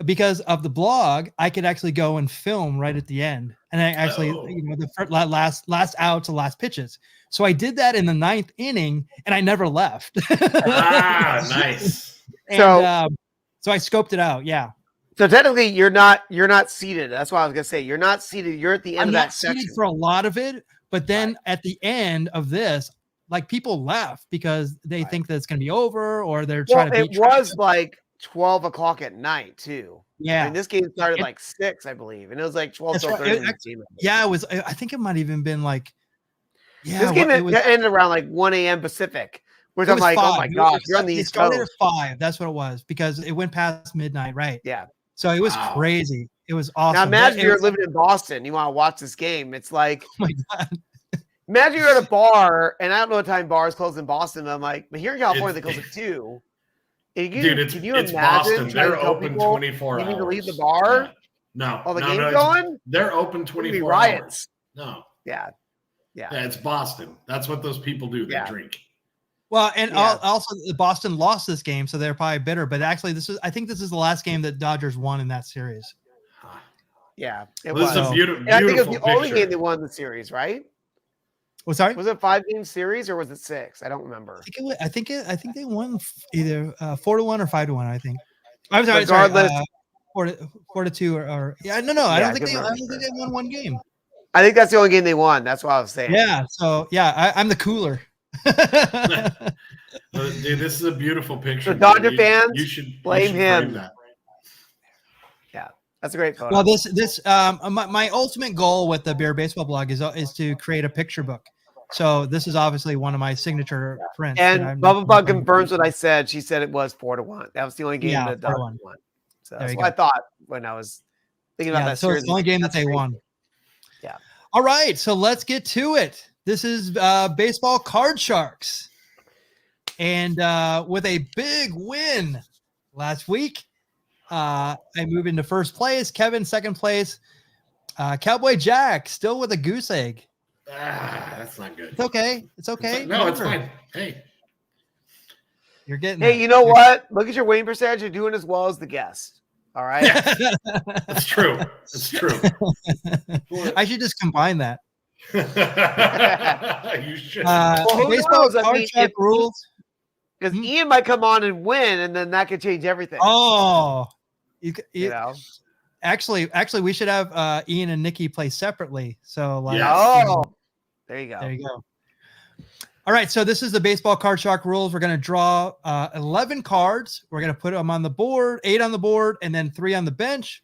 because of the blog, I could actually go and film right at the end. And I actually, the last outs, the last pitches. So I did that in the 9th inning, and I never left. Nice. And, so I scoped it out. Yeah. So technically, you're not seated. That's what I was gonna say. You're not seated. You're at the end of that section. I'm not seated for a lot of it, but then at the end of this, people left because they think that it's gonna be over, or they're trying to beat. It was 12 o'clock at night too. Yeah. I mean, this game started 6, I believe, and it was 12 till 30. Yeah, it was. I think it might even been this game ended around 1 a.m. Pacific. Which I'm 5. Oh my gosh, you're on the East Coast. It started at 5. That's what it was, because it went past midnight, right? Yeah. So it was crazy. It was awesome. Now imagine you're living in Boston. You want to watch this game. It's oh my God. Imagine you're at a bar, and I don't know what time bars close in Boston. And I'm but here in California, they close at 2. Can you it's imagine? Boston. They're open 24 hours. You need to leave the bar? No. While the game's going? They're open 24 riots. hours. No. Yeah. Yeah, it's Boston. That's what those people do. They drink. Well, and also Boston lost this game, so they're probably bitter. But actually, I think this is the last game that Dodgers won in that series. Yeah, it was. This is a beautiful I think it was the only game they won the series, right? Oh, sorry. Was it a 5-game series or was it 6? I don't remember. I think they won either 4-1 or 5-1. I think. I'm sorry. Regardless, 4-2 or no. I don't think they won one game. I think that's the only game they won. That's what I was saying. Yeah. So I'm the cooler. Dude, this is a beautiful picture. So Dodger fans, you should blame him. Yeah, that's a great photo. Well, this my ultimate goal with the Beer Baseball blog is to create a picture book. So this is obviously one of my signature prints. And Bubba Bug confirms what I said. She said it was 4-1. That was the only game that Dodgers won. So that's what I thought when I was thinking about that. So it's the only game that they won. Yeah. All right, so let's get to it. This is Baseball Card Sharks. And with a big win last week, I move into first place. Kevin, second place. Cowboy Jack, still with a goose egg. That's not good. It's okay. It's okay. No, it's Remember, fine. Hey. You're getting. Hey, you know what? Look at your winning percentage. You're doing as well as the guest. All right. Yes, that's true. It's true. I should just combine that. You should. who Baseball knows? I card mean, check rules. Because Ian might come on and win, and then that could change everything. Oh, you know. Actually, we should have Ian and Nikki play separately. So, like, Yes. Oh, there you go. There you go. All right, so this is the baseball card shark rules. We're going to draw 11 cards. We're going to put them on the board, 8 on the board, and then 3 on the bench.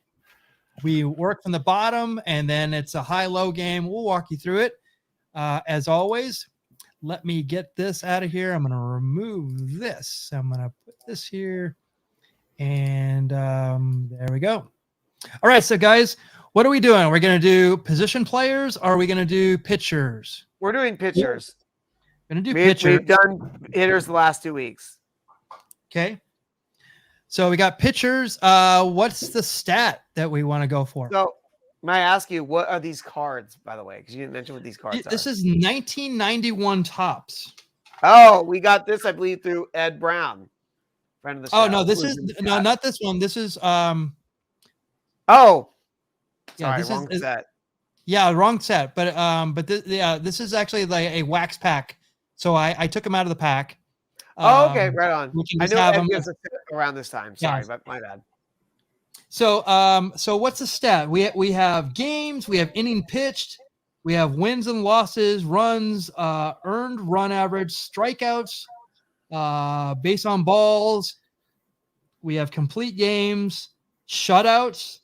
We work from the bottom, and then it's a high-low game. We'll walk you through it. As always, let me get this out of here. I'm going to remove this. I'm going to put this here, and there we go. All right, so guys, what are we doing? We're going to do position players, or are we going to do pitchers? We're doing pitchers. Going to do pitchers. We've done hitters the last 2 weeks. Okay. So we got pitchers. What's the stat that we want to go for? So, may I ask you, what are these cards, by the way? Because you didn't mention what these cards are. This is 1991 Topps. Oh, we got this, I believe, through Ed Brown, friend of the show. Oh no, this is no, not this one. This is Oh, yeah, sorry, this wrong is set. yeah, wrong set. But this is actually like a wax pack. So I took them out of the pack. Oh, okay, right on. We can I just know have Ed them. gives a set around this time. Sorry, Yeah. but my bad. So what's the stat? We have games, we have inning pitched, we have wins and losses, runs, earned run average, strikeouts, base on balls. We have complete games, shutouts,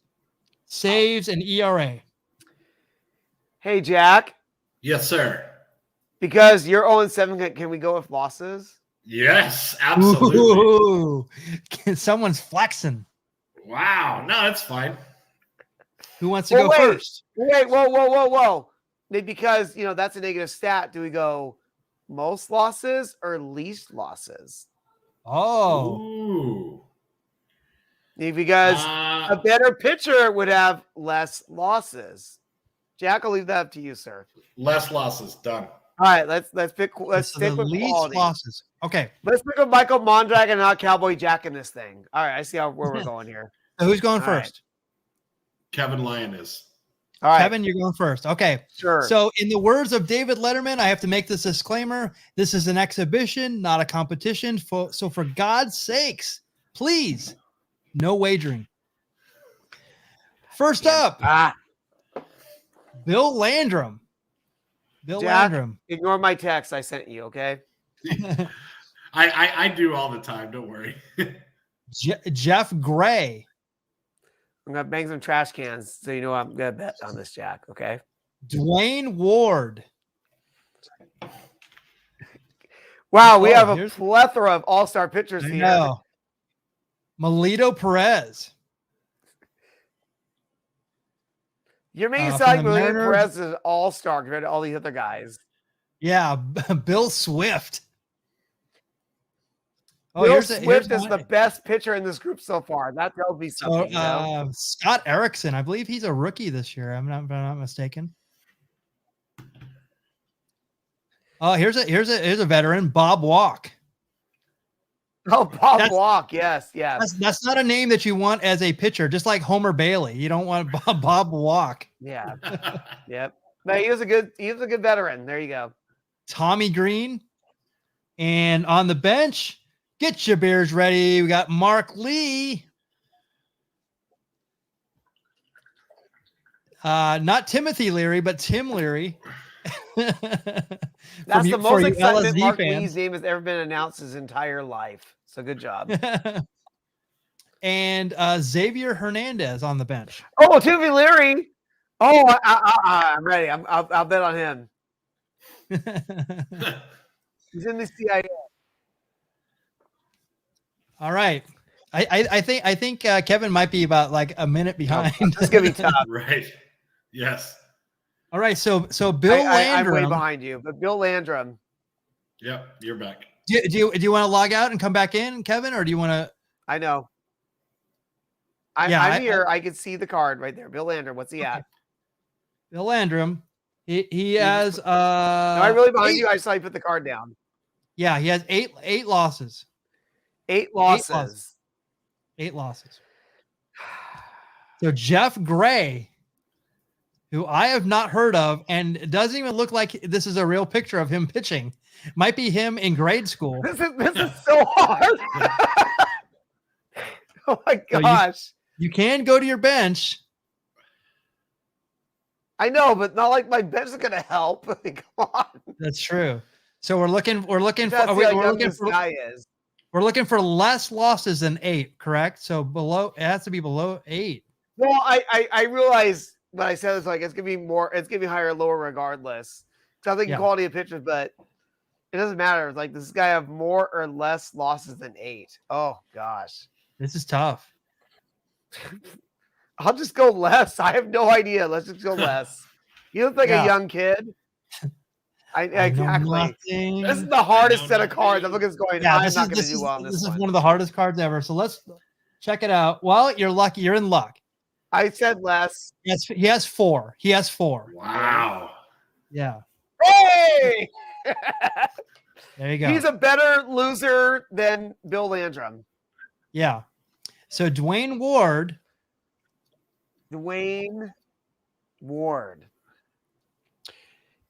saves, and ERA. Hey, Jack, Yes, sir. because you're 0-7, can we go with losses? Yes, absolutely. Ooh, someone's flexing. Wow. No, that's fine. Who wants to Well, go wait. first? Wait, whoa. Because, that's a negative stat. Do we go most losses or least losses? Oh, Ooh. Because a better pitcher would have less losses. Jack, I'll leave that up to you, sir. Less losses. Done. All right, let's stick so with the least quality. losses. Okay, Let's pick up Michael Mondragon and not Cowboy Jack in this thing. All right, I see where we're going here. so who's going All right. first? Kevin Lyon is. All right, Kevin, you're going first. Okay. sure. So, in the words of David Letterman, I have to make this disclaimer. This is an exhibition, not a competition. So, for God's sakes, please, no wagering. First up, Bill Landrum. Bill Jack, Landrum. Ignore my text I sent you, okay? I do all the time. Don't worry. Jeff Gray. I'm gonna bang some trash cans, so you know I'm gonna bet on this, Jack. Okay. Dwayne Ward. Wow, we Oh, have a here's- plethora of all-star pitchers I here. know. Melito Perez. You're making it From sound like the Melito Mariners. Perez is an all-star compared to all these other guys. Yeah, Bill Swift. Oh, Will here's Swift is mine. the best pitcher in this group so far. That tells me So, something. You know? Scott Erickson, I believe he's a rookie this year. If I'm not mistaken. Oh, here's a veteran, Bob Walk. Oh, Bob that's- Walk. Yes. That's not a name that you want as a pitcher, just like Homer Bailey. You don't want Bob Walk. Yeah. Yep. No, he was a good veteran. There you go. Tommy Green. And on the bench, get your beers ready. We got Mark Lee. Not Timothy Leary, but Tim Leary. That's the most excitement Mark Lee's name has ever been announced his entire life. So good job. And Xavier Hernandez on the bench. Oh, Timothy Leary. Oh, I'm ready. I'll bet on him. He's in the CIA. All right. I think Kevin might be about like a minute behind. It's gonna be tough. Right. Yes. All right. So Bill Landrum. I'm way behind you, but Bill Landrum. Yep. You're back. Do you want to log out and come back in, Kevin, or do you want to? I know. I'm here. I can see the card right there. Bill Landrum. What's he at? Bill Landrum. He has No, I'm really behind 8, you. I saw you put the card down. yeah, he has 8 losses. 8 losses. 8 losses. So Jeff Gray, who I have not heard of, and it doesn't even look like this is a real picture of him pitching. Might be him in grade school. This is so hard. Oh my So gosh. you can go to your bench. I know, but not like my bench is gonna help. Come on. That's true. So we're looking for That's how young this guy is. we're looking for less losses than 8, correct? So below, it has to be below 8. Well, I realize when I said this, like it's gonna be higher or lower regardless. So I'm thinking quality of pitchers, but it doesn't matter. Like, does this guy have more or less losses than 8? Oh gosh. This is tough. I'll just go less. I have no idea. Let's just go less. You look like a young kid. Exactly. This is the hardest set of cards. I'm looking at this going, I'm not going to do well on this one. This is one of the hardest cards ever. So let's check it out. Well, you're lucky. You're in luck. I said less. Yes, he has 4. He has 4. Wow. Yeah. Hey! There you go. He's a better loser than Bill Landrum. Yeah. So Dwayne Ward.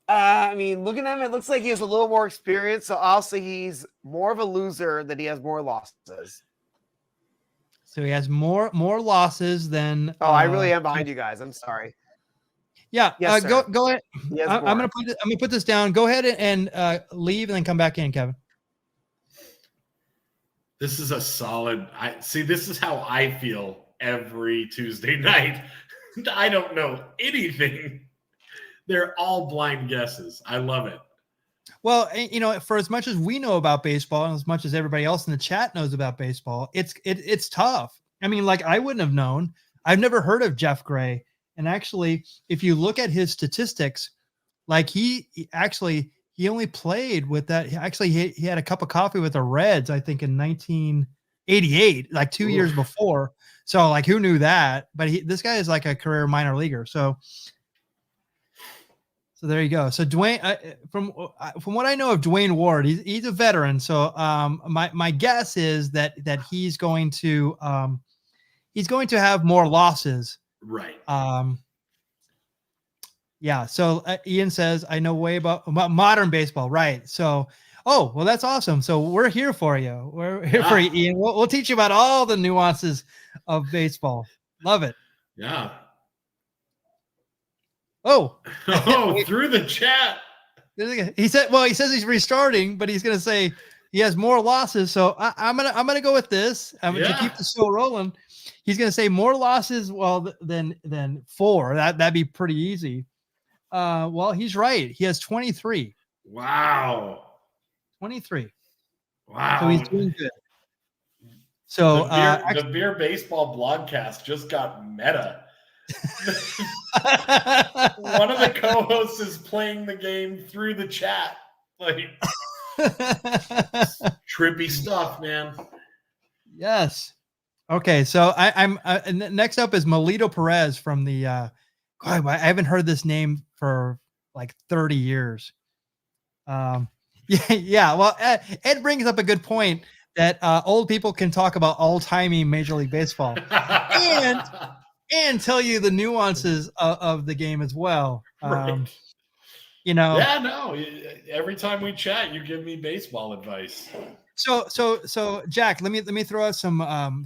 I mean, looking at him, it looks like he has a little more experience. So I'll say he's more of a loser than he has more losses. So he has more losses than. Oh, I really am behind you guys. I'm sorry. Yeah. Yes, go ahead. I'm more. gonna put this down. Go ahead and leave and then come back in, Kevin. This is a solid. This is how I feel every Tuesday night. I don't know anything. They're all blind guesses. I love it. Well, you know, for as much as we know about baseball and as much as everybody else in the chat knows about baseball, it's tough. I mean, like, I wouldn't have known. I've never heard of Jeff Gray. And actually, if you look at his statistics, like he only played with that. Actually, he had a cup of coffee with the Reds, I think, in 1988, like 2 years before. So, like, who knew that? But this guy is like a career minor leaguer. So there you go. So Dwayne, from what I know of Dwayne Ward, he's a veteran. So my guess is that he's going to have more losses. Right. Yeah. So Ian says, I know way about modern baseball. Right. So, oh, well, that's awesome. So we're here for you. We're here for you, Ian. We'll teach you about all the nuances of baseball. Love it. Yeah. Oh, through the chat. He says he's restarting, but he's going to say he has more losses. So I'm going to go with this. I'm going to keep the show rolling. He's going to say more losses. Well, than 4. That'd be pretty easy. Well, he's right. He has 23. Wow. 23. Wow. So he's doing good. So the Beer Baseball Blogcast just got meta. One of the co-hosts is playing the game through the chat. Like, trippy stuff, man. Yes. Okay, so I'm next up is Melito Perez from the. I haven't heard this name for like 30 years. Yeah. Well, Ed brings up a good point that old people can talk about old-timey Major League Baseball and tell you the nuances of the game as well. Right. You know. Yeah. No. Every time we chat, you give me baseball advice. So Jack, let me throw out some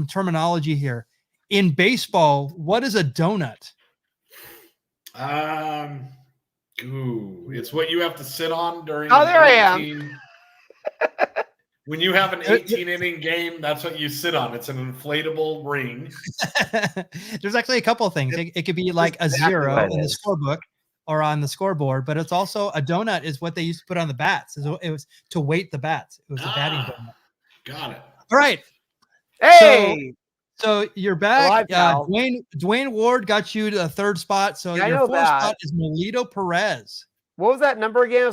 terminology here. In baseball, what is a donut? It's what you have to sit on during. Oh, there I am. When you have an 18-inning game, that's what you sit on. It's an inflatable ring. There's actually a couple of things. It could be like a 0 in the scorebook or on the scoreboard, but it's also a donut is what they used to put on the bats. It was to weight the bats. It was a batting donut. Got it. All right. Hey. So you're back. Dwayne Ward got you to the 3rd spot. So your 4th spot is Melito Perez. What was that number again? It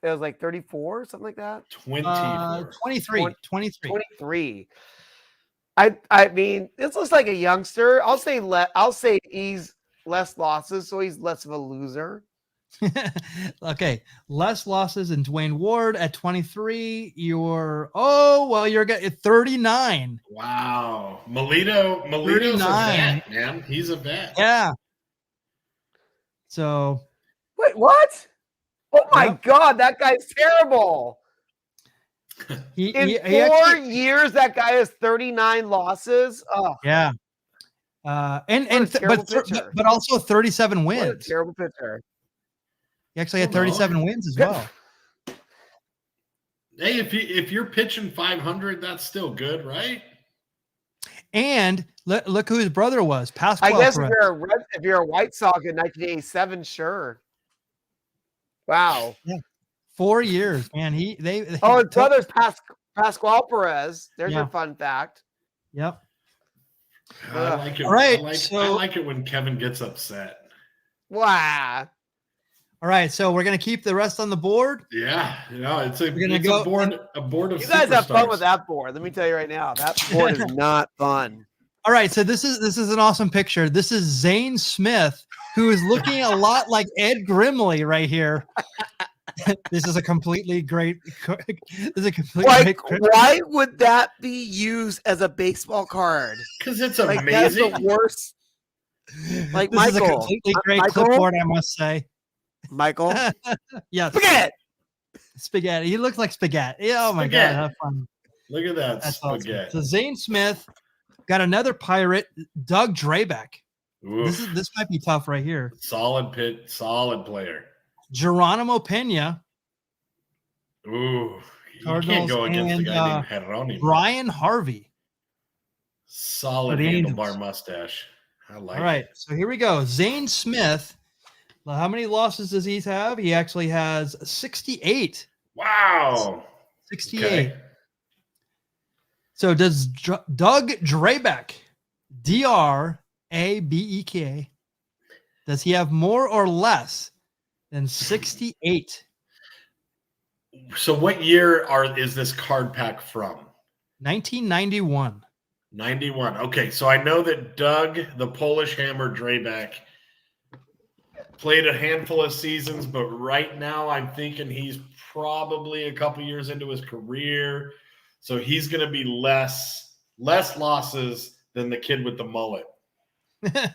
was like 34, something like that. 23. 23. I mean, this looks like a youngster. I'll say he's less losses, so he's less of a loser. Okay, less losses in Dwayne Ward at 23. You're getting 39. Wow. Melito's a 39. vet, man. He's a vet. Yeah. So Wait, what? Oh my Yeah. God, that guy's terrible. In 4 years, that guy has 39 losses. Oh, yeah. But also 37 wins. what a terrible pitcher. He actually had 37 wins as well. Hey, if you're pitching 500, that's still good, right? And look who his brother was. Pascual. I guess if you're a White Sox in 1987, sure. Wow. Yeah. 4 years, man. His brother's Pascual Perez. There's your fun fact. Yep. I like it. All right, I like it when Kevin gets upset. Wow. All right, so we're gonna keep the rest on the board. Yeah, it's a board of. You guys have fun with that board. Let me tell you right now, that board is not fun. All right, so this is an awesome picture. This is Zane Smith, who is looking a lot like Ed Grimley right here. This is a completely great. Why would that be used as a baseball card? Because it's amazing. That's the worst. Like this Michael, is a completely great clipboard, I must say. Michael, yes, spaghetti. He looks like spaghetti. Oh my God, have fun. Look at that That's spaghetti. Awesome. So Zane Smith got another Pirate, Doug Drabeck. Oof. This might be tough right here. Solid player. Geronimo Pena. Ooh, Cardinals, you can't go against a guy named Geronimo. Brian Harvey. Solid handlebar mustache. I like it. All right, so here we go. Zane Smith. How many losses does he have? He actually has 68. Wow. 68. Okay. So does Doug Drabeck, Drabeka, does he have more or less than 68? So what year is this card pack from? 1991. 91. Okay, so I know that Doug, the Polish Hammer Drabeck, played a handful of seasons, but right now I'm thinking he's probably a couple years into his career. So he's going to be less losses than the kid with the mullet. That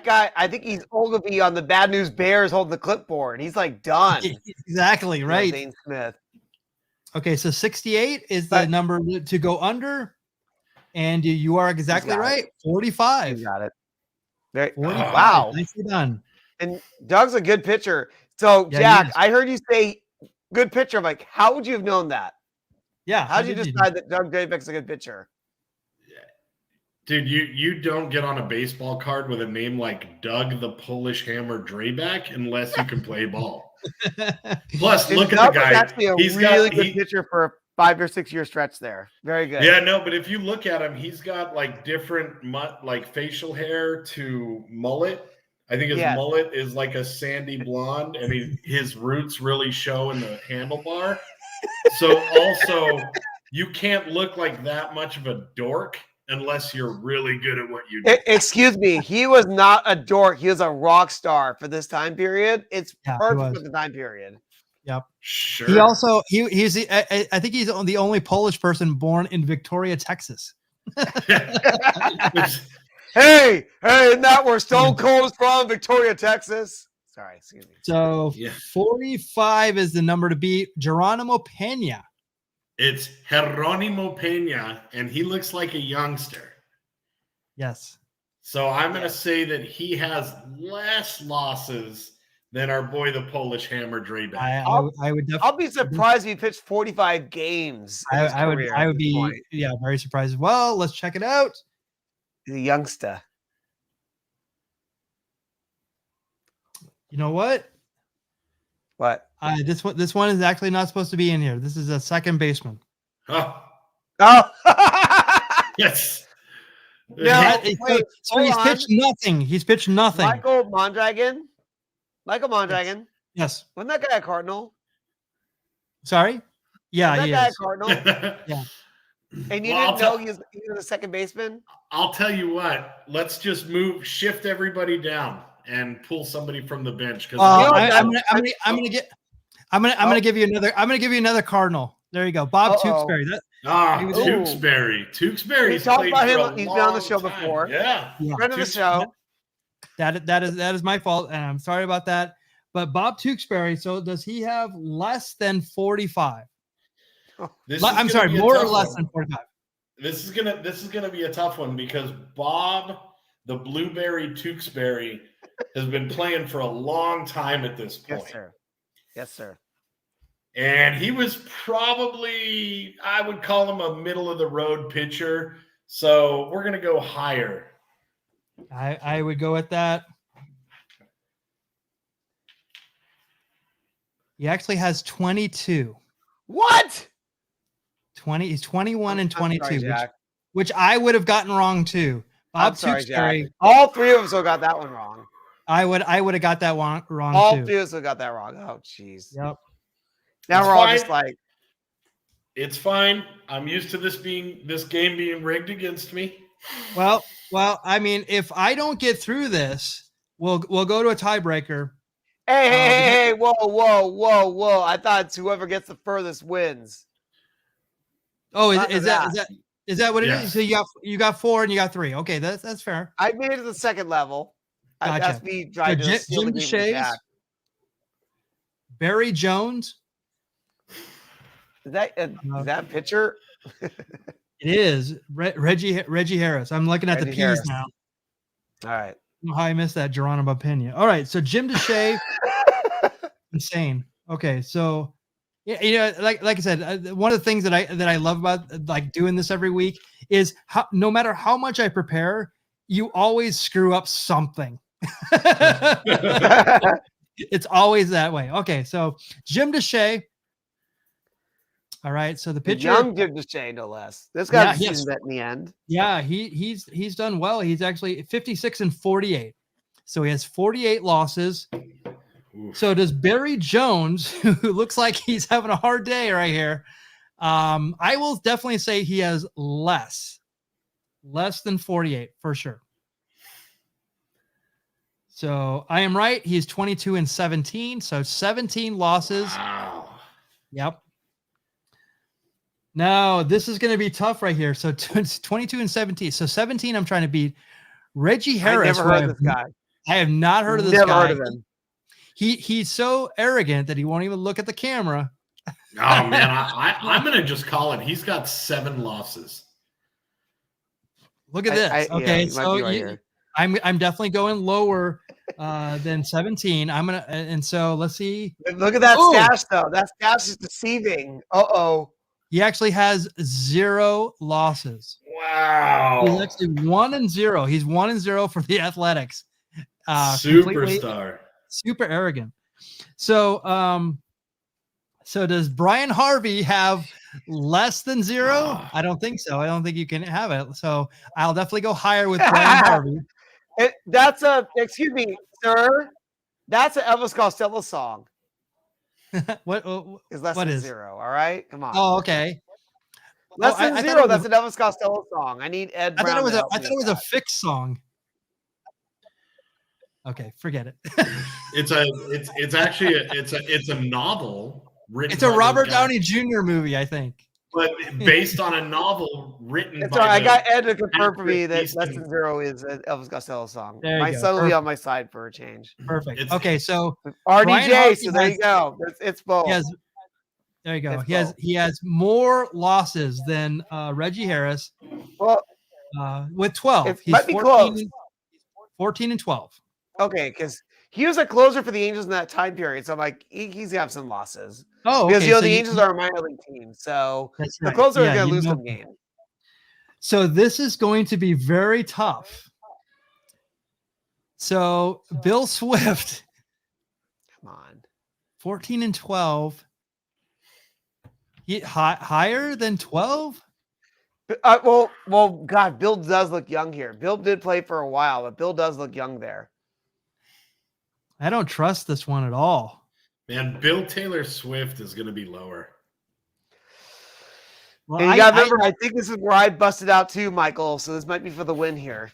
guy, I think he's old to be on the Bad News Bears holding the clipboard. He's like done. Exactly, right. Zane Smith. Okay, so 68 is the number to go under. And you are exactly right. 45. You got it. Wow. Nicely done. And Doug's a good pitcher. So, Jack, I heard you say good pitcher. I'm like, how would you have known that? Yeah. How did you decide that Doug Drabeck's a good pitcher? Dude, you don't get on a baseball card with a name like Doug the Polish Hammer Drabeck unless you can play ball. Plus, look at the guy. He's actually a really good pitcher for a 5 or 6 year stretch there. Very good. Yeah, no, but if you look at him, he's got like different facial hair to mullet. I think his mullet is like a sandy blonde, and his roots really show in the handlebar. So also, you can't look like that much of a dork unless you're really good at what you do. Excuse me. He was not a dork. He was a rock star for this time period. It's perfect for the time period. Yep. Sure. He also he's I think he's the only Polish person born in Victoria, Texas. Hey, isn't that where Stone Cold is from? Victoria, Texas. Sorry, excuse me. So 45 is the number to beat. Geronimo Pena. It's Geronimo Pena, and he looks like a youngster. Yes. So I'm going to say that he has less losses than our boy, the Polish Hammer Drabeck. I would definitely. I'll be surprised if he pitched 45 games. I would be very surprised as well. Let's check it out. The youngster. You know what? What? This one is actually not supposed to be in here. This is a second baseman. Oh. Yes. No, he's pitched nothing. He's pitched nothing. Michael Mondragon. Yes. Wasn't that guy a Cardinal? Sorry? Yeah, he is. That guy a Cardinal? Yeah. And you didn't know he was a second baseman? I'll tell you what. Let's just shift everybody down. and pull somebody from the bench because I'm gonna give you another Cardinal. There you go, Bob Tewksbury. Tewksbury. Tewksbury's talked played about for him. a He's been on the long show time. before. Yeah. Friend of the show. That is my fault, and I'm sorry about that. But Bob Tewksbury, so does he have less than 45? I'm sorry, more or less than 45. This is gonna be a tough one because Bob the Blueberry Tewksbury has been playing for a long time at this point. Yes, sir. And he was probably, I would call him a middle of the road pitcher. So we're gonna go higher. I would go with that. He actually has 22. What? He's 21 and 22, sorry, which I would have gotten wrong too. Bob Tewksbury. All three of us have got that one wrong. I would have got that one wrong all too. All three of us have got that wrong. Oh, jeez. Yep. Now it's we're all fine. just like, it's fine. I'm used to this game being rigged against me. Well, I mean, if I don't get through this, we'll go to a tiebreaker. Hey, whoa. I thought it's whoever gets the furthest wins. Oh, is that what it is? So you got 4 and you got 3. Okay, that's fair. I made it to the second level. Gotcha. That's me trying to steal Jim the game DeShays, Barry Jones. Is that pitcher? It is Reggie Harris. I'm looking at the P's Harris. now. All right. I don't know how I missed that Geronimo Pena. All right, so Jim DeShay, insane. Okay, so like I said, one of the things that I love about like doing this every week is no matter how much I prepare, you always screw up something. It's always that way. Okay, so Jim DeShay. All right, so the pitcher, young Jim DeShay, no less. This guy's seasoned in the end. Yeah, he's done well. He's actually 56 and 48, so he has 48 losses. Oof. So does Barry Jones, who looks like he's having a hard day right here. I will definitely say he has less than 48 for sure. So I am right. He's 22 and 17, so 17 losses. Wow. Yep. Now, this is going to be tough right here. So 22 and 17. So 17, I'm trying to beat. Reggie Harris. I never heard of this guy. I have not heard of this guy. Never heard of him. He's so arrogant that he won't even look at the camera. Oh, man. I'm going to just call it. He's got 7 losses. Look at this. Okay, so I'm definitely going lower than 17. And so let's see. Look at that stash, though. That stash is deceiving. Uh-oh. He actually has 0 losses. Wow. He's actually 1-0. He's 1-0 for the Athletics. Superstar. Super arrogant. So, so does Brian Harvey have less than 0? I don't think so. I don't think you can have it. So I'll definitely go higher with Brian Harvey. Excuse me, sir. That's an Elvis Costello song. What is less than 0? All right, come on. Oh, okay. Less than 0. That's an Elvis Costello song. I need Ed Brown. I thought it was a fixed song. Okay, forget it. It's actually a novel written. It's a Robert Downey Jr. movie, I think. But based on a novel written by I got Ed to confirm for me that less than 0 is an Elvis Costello song. My son will be on my side for a change. Perfect. Okay, so RDJ. So there you go. It's both. There you go. He has more losses than Reggie Harris. Well, with 12. It might be close. 14 and 12. Okay, because he was a closer for the Angels in that time period. So I'm like, he's gonna have some losses. Oh, okay. Because the Angels are a minor league team, so the closer are gonna lose some games. So this is going to be very tough. So Bill Swift, come on, 14 and 12. Higher than 12? Well, God, Bill does look young here. Bill did play for a while, but Bill does look young there. I don't trust this one at all. Man, Bill Taylor Swift is going to be lower. Well, and you got to remember, I think this is where I busted out too, Michael. So this might be for the win here.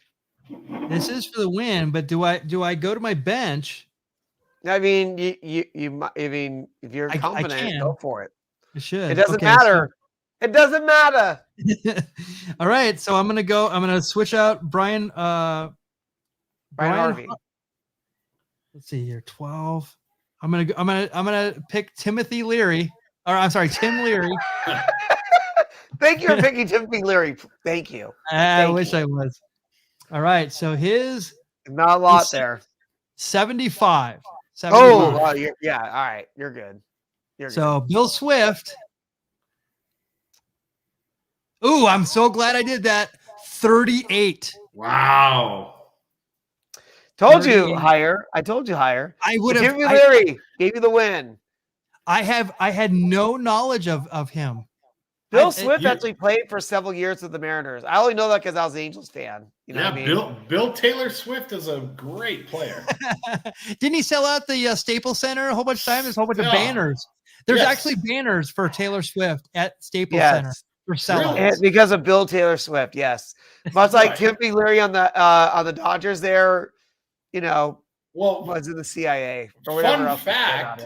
This is for the win, but do I go to my bench? I mean, I mean, if you're I confident, can. go for it. I should. It doesn't Okay, matter. It doesn't matter. All right, so I'm gonna switch out Brian. Brian Harvey. Let's see here. 12. I'm gonna pick Timothy Leary. Or I'm sorry, Tim Leary. Thank you for picking Timothy Leary. Thank you. I wish I was. All right, so his not a lot there. 75. Oh, well, yeah. All right, you're good. So Bill Swift. Ooh, I'm so glad I did that. 38. Wow. Told you higher. I told you higher. I would have. Timothy Leary gave you the win. I had no knowledge of him. Bill Swift actually played for several years with the Mariners. I only know that because I was an Angels fan. You know what I mean? Bill Taylor Swift is a great player. Didn't he sell out the Staples Center a whole bunch of times? There's a whole bunch of banners. There's actually banners for Taylor Swift at Staples Center for selling. Really? Because of Bill Taylor Swift, yes. Much like Timothy Leary on the Dodgers there, you know, was in the CIA or whatever. Fun fact,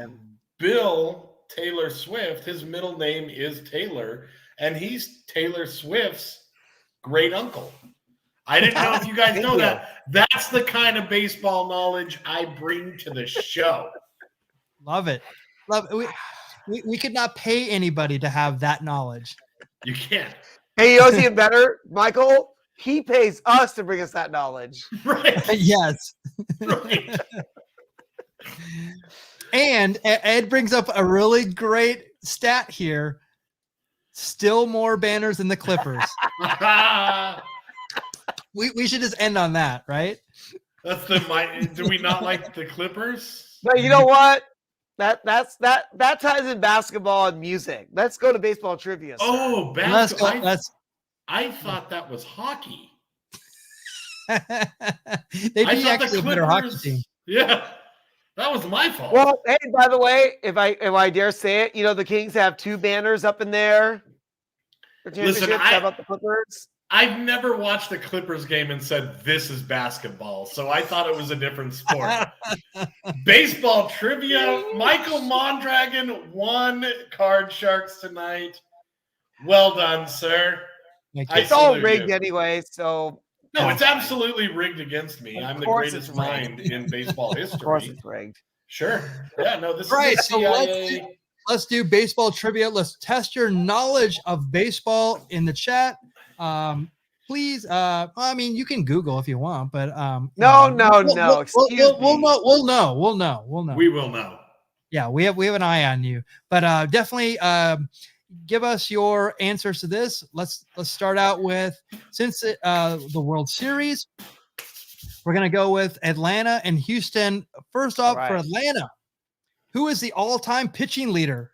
Bill Taylor Swift, his middle name is Taylor, and he's Taylor Swift's great uncle. I didn't know if you guys know that. That's the kind of baseball knowledge I bring to the show. Love it. Love it. We could not pay anybody to have that knowledge. You can't. Hey, you know what's even better, Michael? He pays us to bring us that knowledge. Right. Yes. Right. And Ed brings up a really great stat here. Still more banners than the Clippers. we should just end on that, right? That's do we not like the Clippers? But you know what? That ties in basketball and music. Let's go to baseball trivia. Oh, basketball. I thought that was hockey. They'd be actually a better hockey team. Yeah. That was my fault. Well, hey, by the way, if I dare say it, you know, the Kings have 2 banners up in there. Listen, how about the Clippers? I've never watched a Clippers game and said, this is basketball. So I thought it was a different sport. Baseball trivia. Michael Mondragon won Card Sharks tonight. Well done, sir. It's all rigged anyway, so. No, it's absolutely rigged against me. I'm the greatest mind in baseball history. Of course it's rigged. Sure. Yeah, no, this right, is the CIA. So let's do baseball trivia. Let's test your knowledge of baseball in the chat. Please, I mean, you can Google if you want, but no. We'll know. We will know. Yeah, we have an eye on you, but definitely give us your answers to this. Let's start out with, since the World Series, we're gonna go with Atlanta and Houston. First off, for Atlanta, who is the all-time pitching leader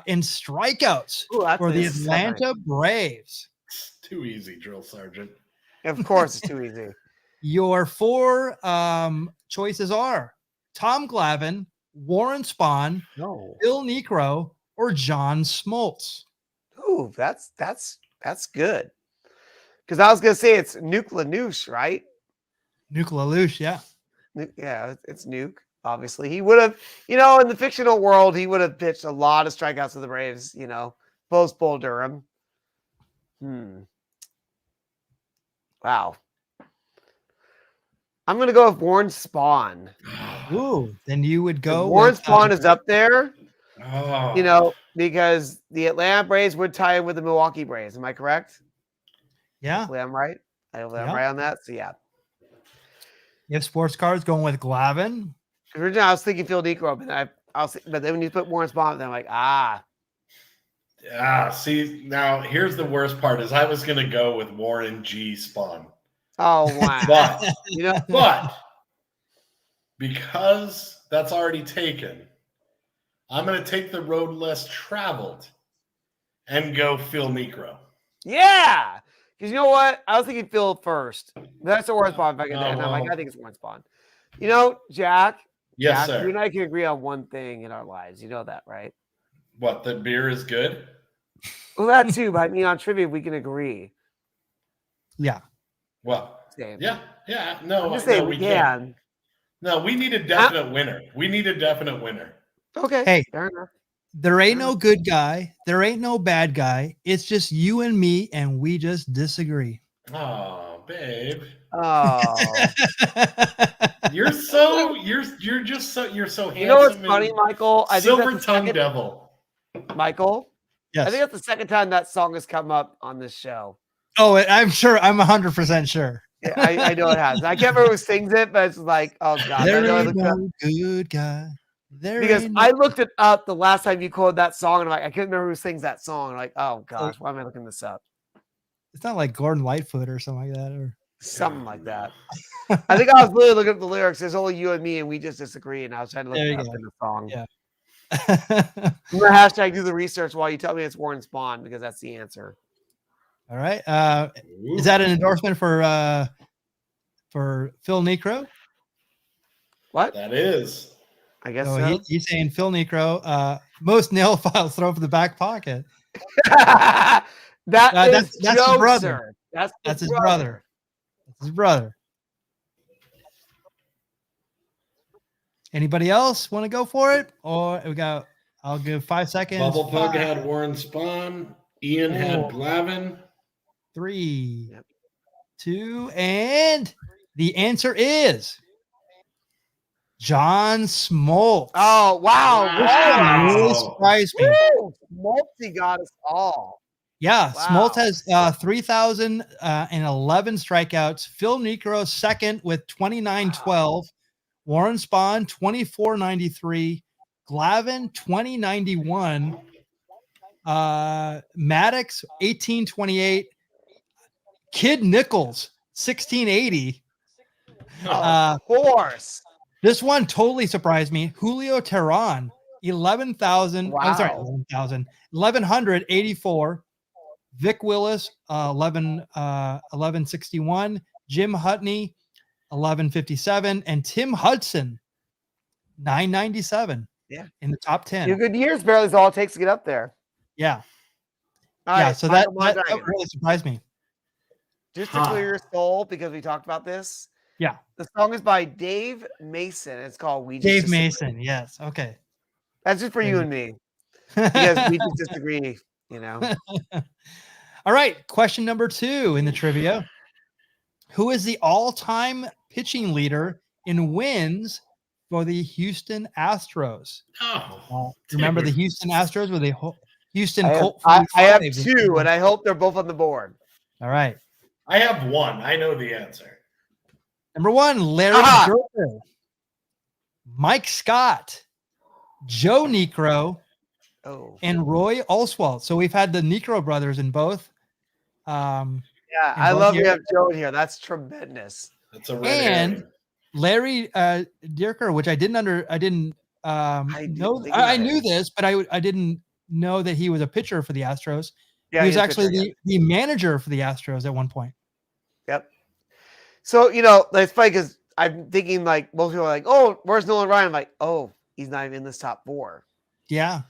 in strikeouts for the Atlanta Braves? It's too easy, Drill Sergeant. Of course, it's too easy. Your 4 choices are Tom Glavine, Warren Spahn, Bill Niekro, or John Smoltz. Ooh, that's good. Because I was gonna say it's Nuke LaNouche, right? Nuke LaLoosh, yeah. Yeah, it's Nuke. Obviously, he would have, you know, in the fictional world, he would have pitched a lot of strikeouts to the Braves. You know, post Bull Durham. Wow. I'm gonna go with Warren Spahn. Ooh, then you would go. Warren Spahn is up there. Oh. You know, because the Atlanta Braves would tie in with the Milwaukee Braves. Am I correct? Yeah. Hopefully I'm right. I'm right on that. So yeah. You have sports cards going with Glavine. Originally, I was thinking Phil Niekro, but then when you put Warren Spahn, then I'm like, see, now here's the worst part is I was going to go with Warren G. Spahn. Oh, wow. But because that's already taken, I'm going to take the road less traveled and go Phil Niekro. Yeah. Because you know what? I was thinking Phil first. That's the Warren Spahn. I think it's Warren Spahn. You know, Jack. Yes, Jack, sir. you and I can agree on one thing in our lives. You know that, right? What, that beer is good? Well, that too. But I mean, on trivia, we can agree. Yeah. Well, game. Yeah. No, I'm just saying no, we can't. can. No, we need a definite winner. We need a definite winner. Okay. Hey, fair enough. there ain't no good guy. There ain't no bad guy. It's just you and me, and we just disagree. Oh, babe. Oh. You're so handsome. You know what's funny, and Michael? I think silver that's the tongue second, devil. Michael, I Yes. think that's the second time that song has come up on this show. Oh, I'm sure. I'm 100% sure. Yeah, I know it has. I can't remember who sings it, but it's like, oh god, There I know I ain't looked it up no good guy. There because ain't I no- looked it up the last time you quoted that song, and I'm like, I couldn't remember who sings that song. I'm like, oh gosh, why am I looking this up? It's not like Gordon Lightfoot or something like that. Or Something like that. I think I was literally looking at the lyrics. There's only you and me, and we just disagree. And I was trying to look There it you up go. in the song. Yeah. I'm gonna hashtag do the research while you tell me it's Warren Spahn because that's the answer. All right. Is that an endorsement for Phil Necro? What? That is. I guess So so. he's saying Phil Necro, most nail files thrown from the back pocket. That's his Joe, brother. sir. That's his brother. That's his brother. Anybody else want to go for it? Or I'll give 5 seconds. Bubble Pug 5, had Warren Spahn. Ian had Glavin. 3, 2, and the answer is John Smoltz. Oh wow! Wow. Really surprised me. Woo! Multi got us all. Yeah, Wow. Smoltz has 3,011 strikeouts. Phil Necro second with 2,912. Warren Spahn 2,493. Glavin 2,091. Maddox 1,828. Kid Nichols 1,680. Of course. This one totally surprised me. Julio Teheran 11,000. Wow. I'm sorry, 1,184. Vic Willis, 1161. Jim Hutney, 1157. And Tim Hudson, 997. Yeah. In the top 10. 2 good years barely is all it takes to get up there. Yeah. All Yeah. right, So that Mondragon. really surprised me. Just to clear your soul, because we talked about this. Yeah. The song is by Dave Mason. It's called We Just Dave Disagree. Mason. Yes. Okay. That's just for you and me. Because we just disagree, you know. All right. Question number 2 in the trivia. Who is the all-time pitching leader in wins for the Houston Astros? Oh, Remember the Houston Astros with the Houston I Colt? have 45? 2, and I hope they're both on the board. All right. I have one. I know the answer. Number 1, Larry Ah! Gerber, Mike Scott, Joe Necro, Oh. and Roy Oswalt. So we've had the Necro brothers in both. Yeah, in I both love you years. have Joe in here. That's tremendous. That's a red And herring. Larry Dierker, which I didn't know. I knew this, but I didn't know that he was a pitcher for the Astros. Yeah, he was he's a actually pitcher, the manager for the Astros at one point. Yep. So, you know, it's funny because I'm thinking like most people are like, oh, where's Nolan Ryan? I'm like, oh, he's not even in this top 4. Yeah.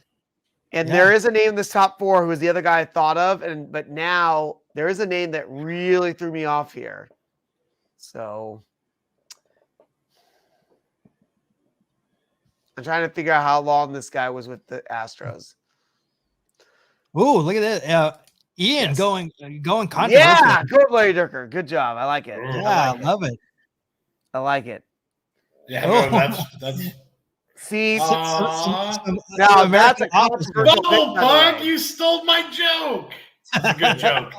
And Yeah. there is a name in this top 4 who was the other guy I thought of, but now there is a name that really threw me off here. So I'm trying to figure out how long this guy was with the Astros. Ooh, look at that. Ian Yes. going controversial. Yeah, good Larry Dierker. Good job. I like it. Yeah, I love it. I like it. Yeah, Oh. no, that's See, Aw. now American that's a Officer. controversial pick, Bubble by the Pug, way. you stole my joke. That's a good joke.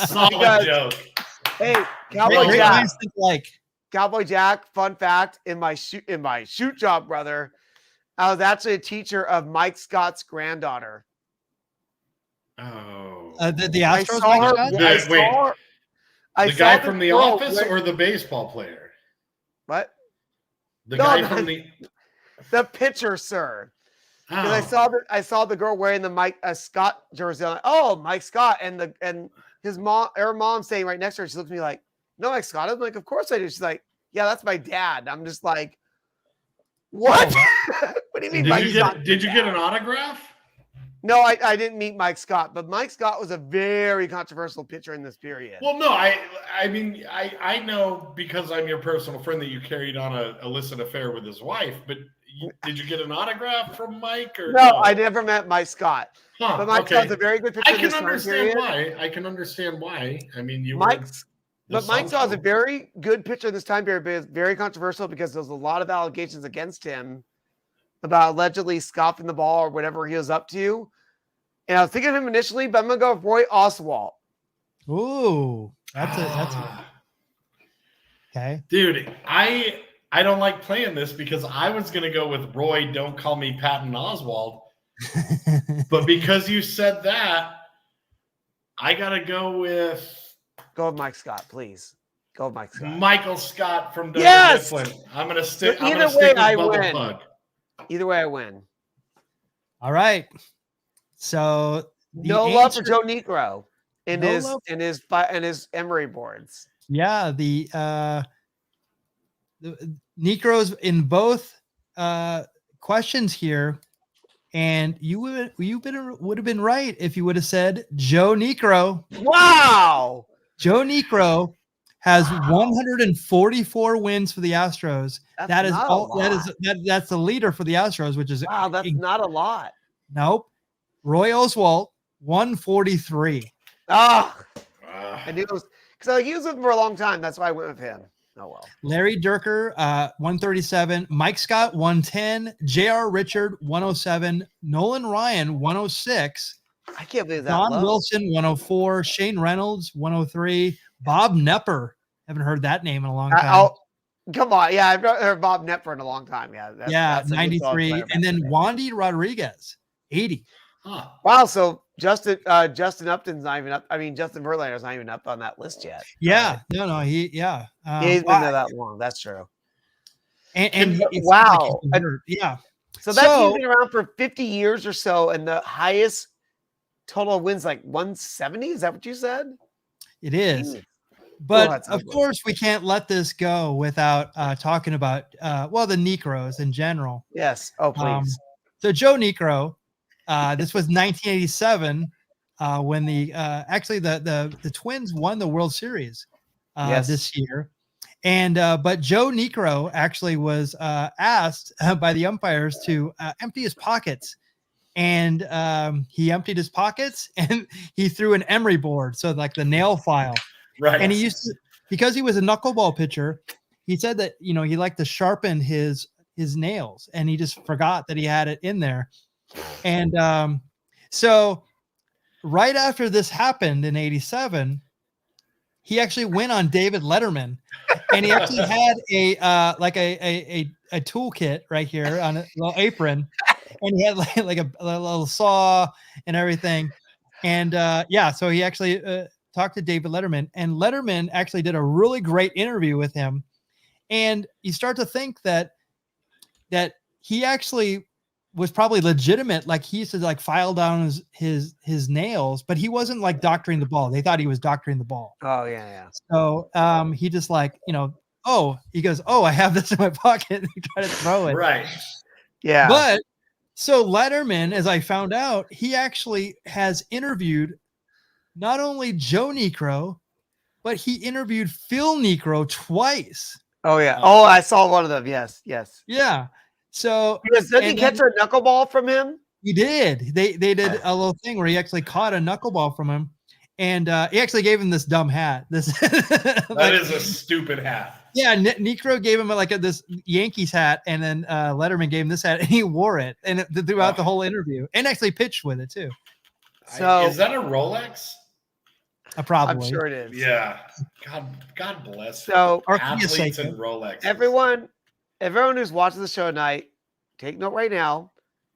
Solid Because- joke. Hey, Cowboy Great Jack. minds think alike. Cowboy Jack, fun fact, in my shoot job, brother, I was actually a teacher of Mike Scott's granddaughter. Oh. The I Astros. saw Mike her. Scott? I saw her. I The saw guy from The girl Office wear- or the baseball player? what? The No, guy no. from the. The pitcher, sir. Because Oh. I saw the girl wearing the Mike Scott jersey. I'm like, oh, Mike Scott, and his mom, her mom, saying right next to her. She looks at me like, no, Mike Scott. I'm like, of course I do. She's like, yeah, that's my dad. I'm just like, what? Oh, What do you mean, Did Mike you Scott? get? Did you get an autograph? No, I didn't meet Mike Scott, but Mike Scott was a very controversial pitcher in this period. Well, no, I mean, I know because I'm your personal friend that you carried on a illicit affair with his wife, but did you get an autograph from Mike? Or no, I never met Mike Scott. Huh, but Mike Scott's a very good pitcher. I can understand why. I can understand why. I mean, Mike Scott's a very good pitcher this time period, but it's very controversial because there's a lot of allegations against him about allegedly scoffing the ball or whatever he was up to. And I was thinking of him initially, but I'm gonna go with Roy Oswalt. Ooh, that's okay, dude. I don't like playing this because I was gonna go with Roy. Don't call me Patton Oswalt, but because you said that, I gotta go with Mike Scott, please. Go with Mike Scott. Michael Scott from yes! Mifflin. I'm gonna stick. So I'm gonna stick with Bubble win. Bug. Either way, I win. All right. So no love for Joe Niekro in his Emory boards. Yeah, the Niekro's in both questions here, and you would have been right if you would have said Joe Niekro. Wow, Joe Niekro has 144 wins for the Astros. That's the leader for the Astros, which is that's not a lot. Nope. Roy Oswalt 143. I knew it was because he was with him for a long time. That's why I went with him. Oh well. Larry Durker 137. Mike Scott 110. J.R. Richard 107. Nolan Ryan 106. I can't believe that. Don Wilson 104. Shane Reynolds 103. Bob Nepper. Haven't heard that name in a long time. Come on. Yeah, I've heard Bob Nepper in a long time. Yeah. That's 93. And then Wandy Rodriguez 80. Huh. Wow. So Justin Upton's not even up. I mean, Justin Verlander's not even up on that list yet. Yeah. No. He's been there that long. That's true. And wow. Yeah. So he's been around for 50 years or so, and the highest total wins like 170. Is that what you said? It is. But of course, we can't let this go without talking about the Niekros in general. Yes. Oh, please. So Joe Niekro, this was 1987 when the Twins won the World Series this year, and but Joe Niekro actually was asked by the umpires to empty his pockets, and he emptied his pockets and he threw an emery board, so like the nail file. Right. And he used to, because he was a knuckleball pitcher, he said that, he liked to sharpen his nails, and he just forgot that he had it in there. And so right after this happened in 87, he actually went on David Letterman, and he actually had a toolkit right here on a little apron, and he had like a little saw and everything. And so he actually talked to David Letterman, and Letterman actually did a really great interview with him. And you start to think that he actually was probably legitimate. Like he used to like file down his nails, but he wasn't like doctoring the ball. They thought he was doctoring the ball. Oh yeah. So he just like, he goes, I have this in my pocket, and he tried to throw it. Right. Yeah. But so Letterman, as I found out, he actually has interviewed not only Joe Niekro, but he interviewed Phil Niekro twice. Oh yeah. Oh, I saw one of them. Yes. Yeah. So did he catch a knuckleball from him? He did. They did a little thing where he actually caught a knuckleball from him, and he actually gave him this dumb hat. That is a stupid hat. Yeah, Niekro gave him this Yankees hat, and then Letterman gave him this hat, and he wore it throughout the whole interview, and actually pitched with it too. So is that a Rolex? Probably. I'm sure it is. Yeah. God bless. So athletes and Rolex. Everyone who's watching the show tonight, take note right now.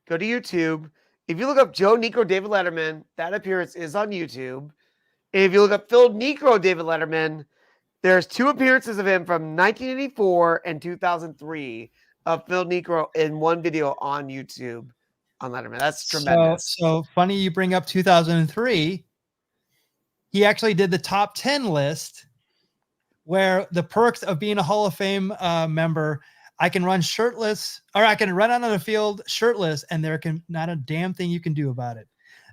Go to YouTube. If you look up Joe Niekro, David Letterman, that appearance is on YouTube. If you look up Phil Niekro, David Letterman, there's 2 appearances of him from 1984 and 2003 of Phil Niekro in one video on YouTube on Letterman. That's tremendous. So funny you bring up 2003. He actually did the top 10 list, where the perks of being a Hall of Fame member, I can run shirtless, or I can run out on the field shirtless, and there can not a damn thing you can do about it.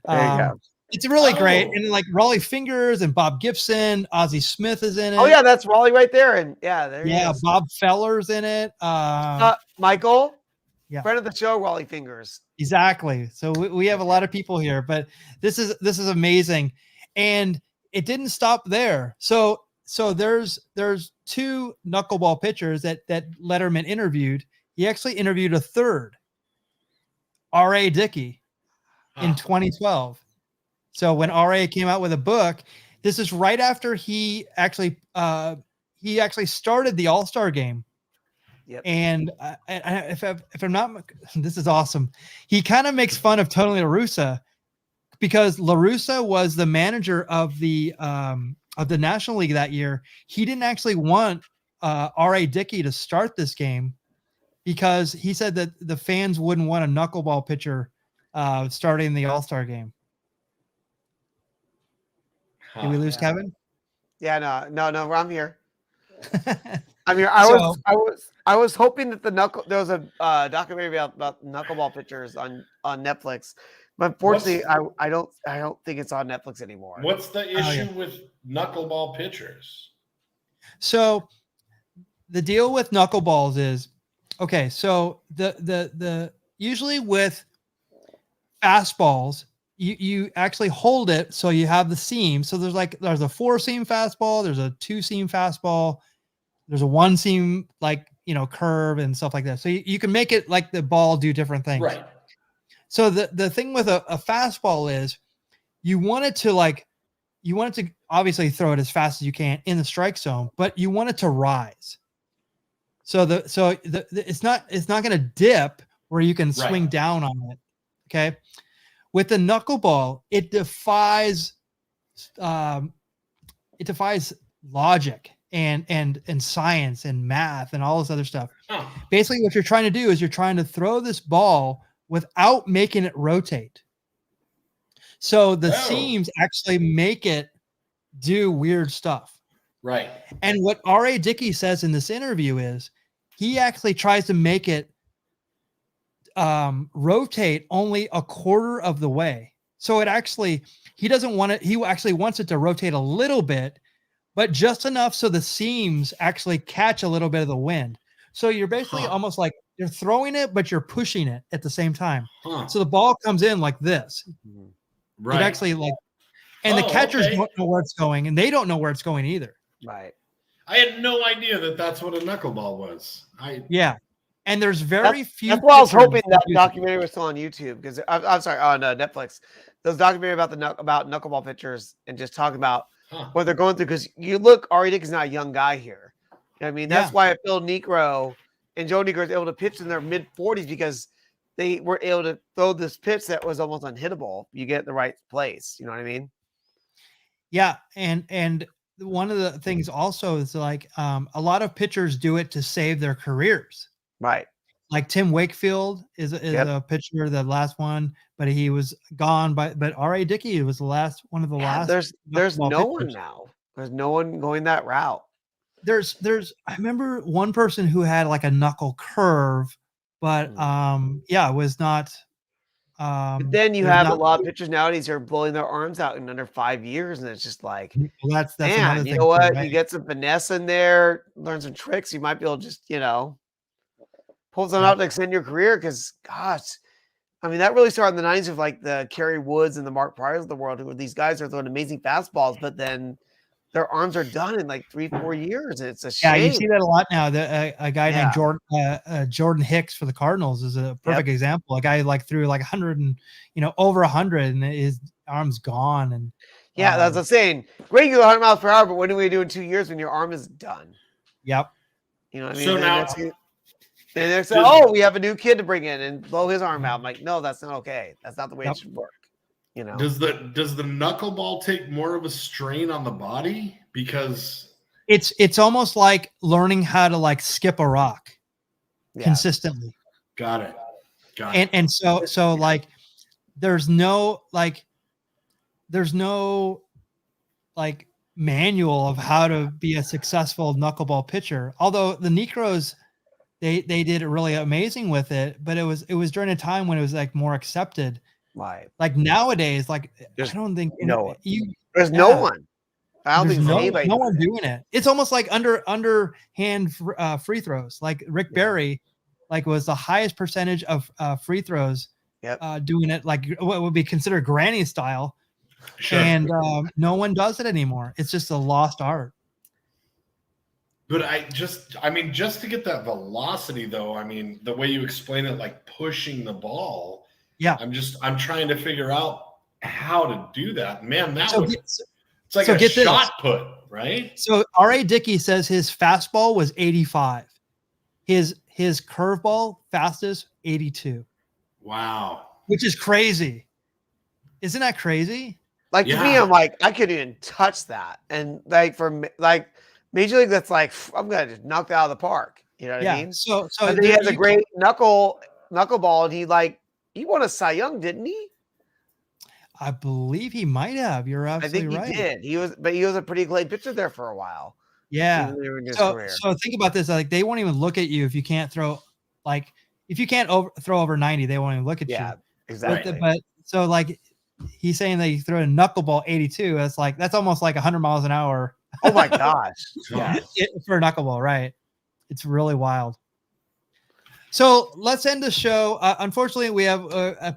There you go. It's really great. Oh. And like Raleigh Fingers and Bob Gibson, Ozzie Smith is in it. Oh yeah, that's Raleigh right there. And yeah, there he is. Bob Feller's in it. Michael, Yeah. friend of the show, Raleigh Fingers. Exactly. So we have a lot of people here, but this is amazing. And it didn't stop there. So there's 2 knuckleball pitchers that Letterman interviewed. He actually interviewed a third, R.A. Dickey, in 2012. So when R.A. came out with a book, this is right after he actually started the All-Star game. Yep. And if I'm not, this is awesome. He kind of makes fun of Tony La Russa because La Russa was the manager of the National League that year. He didn't actually want R.A. Dickey to start this game because he said that the fans wouldn't want a knuckleball pitcher starting the All-Star game. Did we lose Kevin? Yeah, no, I'm here. I'm here. I was hoping that there was a documentary about knuckleball pitchers on Netflix, but unfortunately, I don't think it's on Netflix anymore. What's the issue with knuckleball pitchers? So the deal with knuckleballs is, okay, so the usually with fastballs, you actually hold it so you have the seam. So there's a 4-seam fastball, there's a 2-seam fastball, there's a 1-seam curve and stuff like that. So you can make it like the ball do different things. Right. So the thing with a fastball is you want it to obviously throw it as fast as you can in the strike zone, but you want it to rise. So it's not going to dip where you can swing down on it. Okay. With the knuckleball, it defies logic and science and math and all this other stuff. Oh. Basically, what you're trying to do is you're trying to throw this ball without making it rotate. So the seams actually make it do weird stuff. Right. And what R.A. Dickey says in this interview is he actually tries to make it rotate only a quarter of the way. So it actually, he doesn't want it. He actually wants it to rotate a little bit, but just enough so the seams actually catch a little bit of the wind. So you're basically almost like you're throwing it, but you're pushing it at the same time. So the ball comes in like this. Right. It actually and the catchers don't know where it's going, and they don't know where it's going either. Right. I had no idea that that's what a knuckleball was. And there's very few. That's why I was hoping that documentary was still on YouTube, because I'm sorry, on Netflix. Those documentary about knuckleball pitchers and just talking about what they're going through. Because you look, R.A. Dickey's not a young guy here. You know what I mean, that's why Phil Niekro and Joe Niekro was able to pitch in their mid-40s, because they were able to throw this pitch that was almost unhittable. You get in the right place. You know what I mean? Yeah, and one of the things also is a lot of pitchers do it to save their careers. Right. Like Tim Wakefield is a pitcher, the last one, but he was gone. But R.A. Dickey was the last one of the last. There's no one now. There's no one going that route. There's I remember one person who had like a knuckle curve, but it was not. But then you have a lot of pitchers nowadays who are blowing their arms out in under 5 years, and it's just like, that's man, you know what? You get some finesse in there, learn some tricks, you might be able to just pull something out to extend your career. Because gosh, I mean, that really started in the 90s with like the Kerry Woods and the Mark Pryors of the world, who these guys are throwing amazing fastballs, but then their arms are done in like 3-4 years. It's a shame. Yeah, you see that a lot now. A guy named Jordan Hicks for the Cardinals is a perfect example. A guy threw 100 and over 100, and his arm's gone. And that's what I'm saying. Great, you go 100 miles per hour, but what do we do in 2 years when your arm is done? Yep. You know what I mean? So now, and they're saying, we have a new kid to bring in and blow his arm out. I'm like, no, that's not okay. That's not the way it should work. Does the knuckleball take more of a strain on the body? Because it's almost like learning how to skip a rock consistently. Got it. And so there's no manual of how to be a successful knuckleball pitcher. Although the Niekros, they did it really amazing with it, but it was during a time when it was more accepted. Right. Like nowadays, like There's I don't think no one. you There's no one. I don't there's think there's no, anybody. no one doing it. It's almost like underhand free throws. Like Rick Barry, like was the highest percentage of free throws. Yep. Doing it like what would be considered granny style, Sure. and no one does it anymore. It's just a lost art. But I mean, just to get that velocity, though, I mean, the way you explain it, like pushing the ball. Yeah. I'm trying to figure out how to do that. Man, So it's like so a get this. shot put, right? So R.A. Dickey says his fastball was 85. His curveball fastest 82. Wow. Which is crazy. Isn't that crazy? Like to me, I'm like, I couldn't even touch that. And like for like Major League, that's like I'm gonna just knock that out of the park. You know what I mean? So but he has a great knuckleball, and he won a Cy Young, didn't he? I believe he might have. You're absolutely right. I think he did. He was a pretty great pitcher there for a while. Yeah. So think about this. Like they won't even look at you if you can't throw. Like if you can't throw over 90, they won't even look at you. Yeah, exactly. But so like he's saying that you throw a knuckleball 82. That's almost like 100 miles an hour. Oh my gosh! Yeah, for a knuckleball, right? It's really wild. So let's end the show. Unfortunately, we have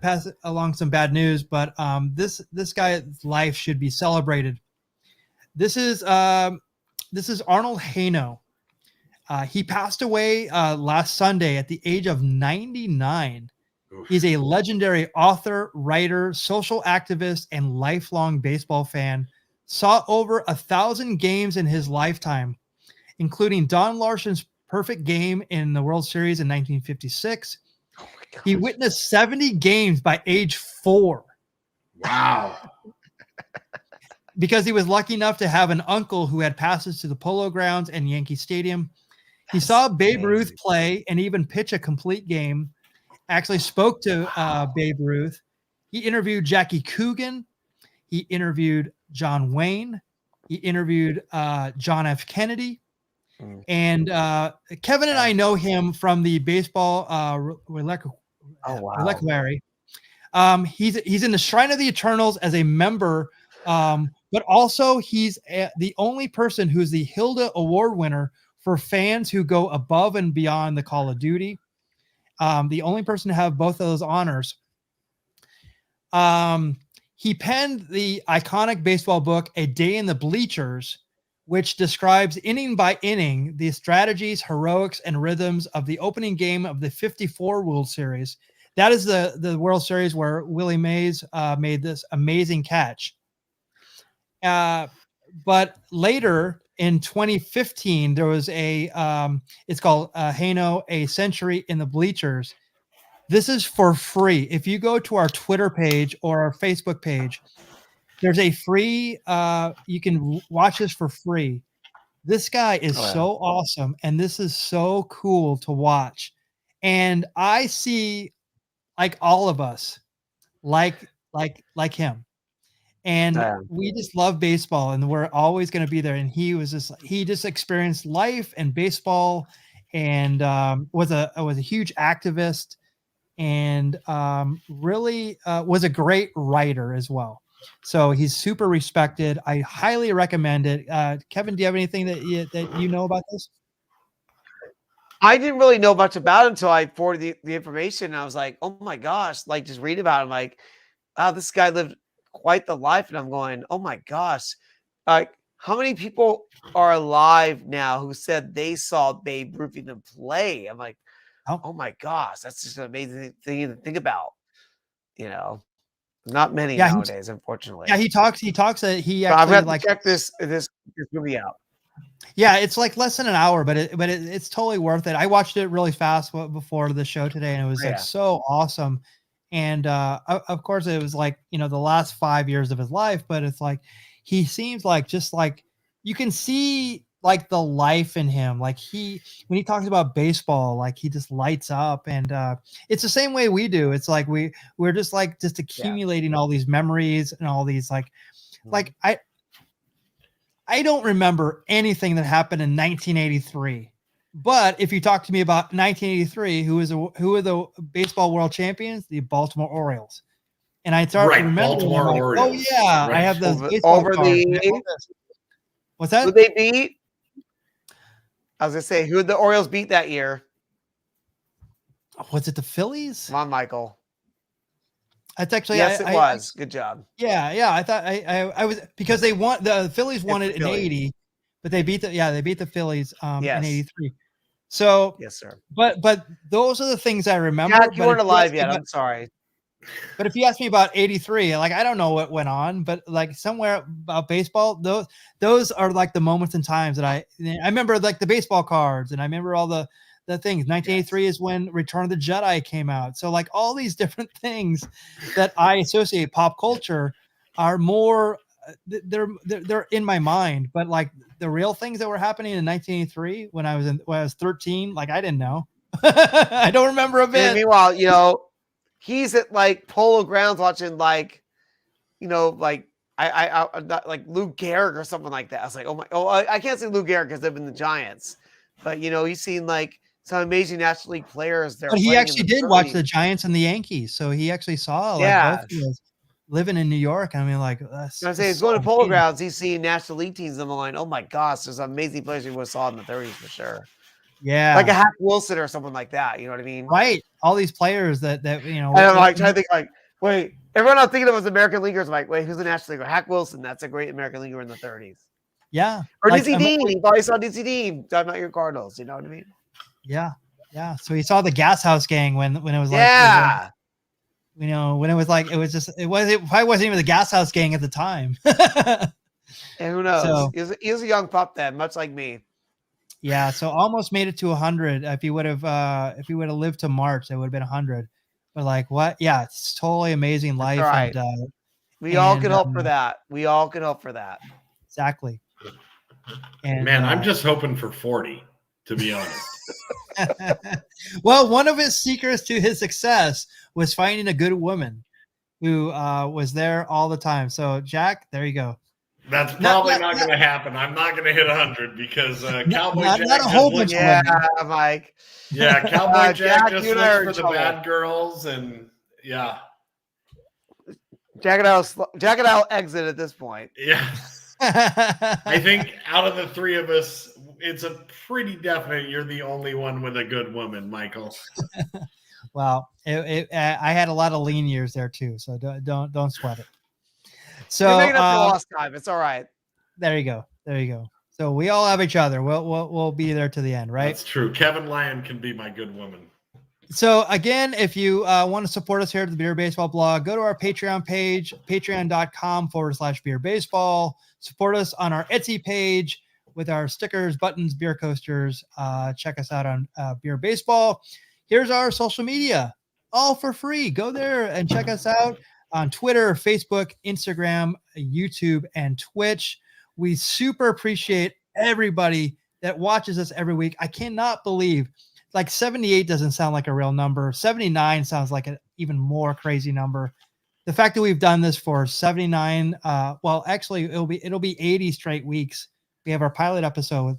passed along some bad news, but this guy's life should be celebrated. This is Arnold Haino. He passed away last Sunday at the age of 99. Oof. He's a legendary author, writer, social activist, and lifelong baseball fan. Saw over 1,000 games in his lifetime, including Don Larsen's perfect game in the World Series in 1956. He witnessed 70 games by age 4. Wow. Because he was lucky enough to have an uncle who had passes to the Polo Grounds and Yankee Stadium. He saw Babe Ruth play and even pitch a complete game. Actually spoke to Babe Ruth. He interviewed Jackie Coogan. He interviewed John Wayne. He interviewed John F. Kennedy. And Kevin and I know him from the baseball reliquary. He's in the Shrine of the Eternals as a member, but also he's the only person who's the Hilda Award winner for fans who go above and beyond the Call of Duty. The only person to have both of those honors. He penned the iconic baseball book, A Day in the Bleachers, which describes inning by inning the strategies, heroics, and rhythms of the opening game of the 54 World Series. That is the World Series where Willie Mays made this amazing catch. But later in 2015, there was it's called Haino, A Century in the Bleachers. This is for free. If you go to our Twitter page or our Facebook page, there's a free, you can watch this for free. This guy is so awesome. And this is so cool to watch. And I see like all of us, like him. And we just love baseball and we're always going to be there. And he just experienced life and baseball and was a huge activist and really was a great writer as well. So he's super respected. I highly recommend it. Kevin, do you have anything that you know about this? I didn't really know much about it until I forwarded the information. And I was like, oh my gosh, like just read about him. Like, wow, this guy lived quite the life. And I'm going, oh my gosh. Like, how many people are alive now who said they saw Babe Ruth even play? I'm like, oh my gosh, that's just an amazing thing to think about. You know, not many nowadays, unfortunately. Yeah, he talks that he actually I'm going to check this movie out. Yeah, it's like less than an hour, but it's totally worth it. I watched it really fast before the show today, and it was like so awesome. And of course, it was like the last 5 years of his life, but it's like he seems like just like you can see like the life in him. Like when he talks about baseball, like he just lights up, and it's the same way we do. It's like we're just accumulating all these memories and all these like I don't remember anything that happened in 1983. But if you talk to me about 1983, who are the baseball world champions? The Baltimore Orioles. And I started Right, remembering, Baltimore I'm like, oh Orioles. yeah, I Right. have those Over baseball cards. the What's that? who they beat? I was gonna say who the Orioles beat that year. Was it the Phillies? Come on, Michael. That's actually Yes, it was. Good job. Yeah. I thought I was because they won the Phillies won It's it the in Phillies. 80, but they beat the Phillies in Yes. 83. So Yes, sir. but those are the things I remember. Jack, you but weren't if alive ask me yet. about- I'm sorry. But if you ask me about 83, like I don't know what went on, but like somewhere about baseball, those are like the moments and times that I remember, like the baseball cards, and I remember all the things. 1983 is when Return of the Jedi came out. So like all these different things that I associate pop culture are more they're in my mind, but like the real things that were happening in 1983 when I was 13, like I didn't know. I don't remember a And bit. meanwhile, he's at like Polo Grounds watching like I not like Lou Gehrig or something like that. I was like, I can't say Lou Gehrig because they've been the Giants, but he's seen like some amazing National League players there. But he actually did watch the Giants and the Yankees, so he actually saw like both of those living in New York. I mean, like that's. I'm saying he's going to Polo Grounds. He's seeing National League teams on the line. Oh my gosh, there's amazing players he would have saw in the 30s for sure. Yeah, like a Hack Wilson or something like that. You know what I mean? Right. All these players that And I'm like trying to think like, wait, everyone I'm thinking of was American leaguers. I'm like, wait, who's a National Leaguer? Hack Wilson. That's a great American leaguer in the 30s. Yeah. Or like, Dizzy Dean. He probably saw Dizzy Dean talking about your Cardinals. You know what I mean? Yeah. Yeah. So he saw the Gas House Gang when it was like, yeah. When it was like, it probably wasn't even the Gas House Gang at the time. And who knows? So, he was a young pup then, much like me. Yeah. So almost made it to 100. If he would have lived to March, it would have been 100. But like what? Yeah, it's totally amazing life. Right. And we all can hope for that. We all can hope for that. Exactly. And man, I'm just hoping for 40, to be honest. Well, one of his secrets to his success was finding a good woman who was there all the time. So Jack, there you go. That's probably not going to happen. I'm not going to hit 100 because Cowboy Jack not a whole bunch of women. Mike. Yeah, Cowboy Jack just looks for the trouble. bad girls, and yeah. Jack and I'll exit at this point. Yeah. I think out of the three of us, it's a pretty definite you're the only one with a good woman, Michael. Well, I had a lot of lean years there too, so don't sweat it. So you're making up for lost time. It's all right. There you go. So we all have each other. We'll be there to the end, right? That's true. Kevin Lyon can be my good woman. So again, if you want to support us here at the Beer Baseball blog, go to our Patreon page, patreon.com/Beer Baseball. Support us on our Etsy page with our stickers, buttons, beer coasters. Check us out on Beer Baseball. Here's our social media, all for free. Go there and check us out on Twitter, Facebook, Instagram, YouTube, and Twitch. We super appreciate everybody that watches us every week. I cannot believe like 78 doesn't sound like a real number. 79 sounds like an even more crazy number. The fact that we've done this for 79, well, actually it'll be 80 straight weeks. We have our pilot episode.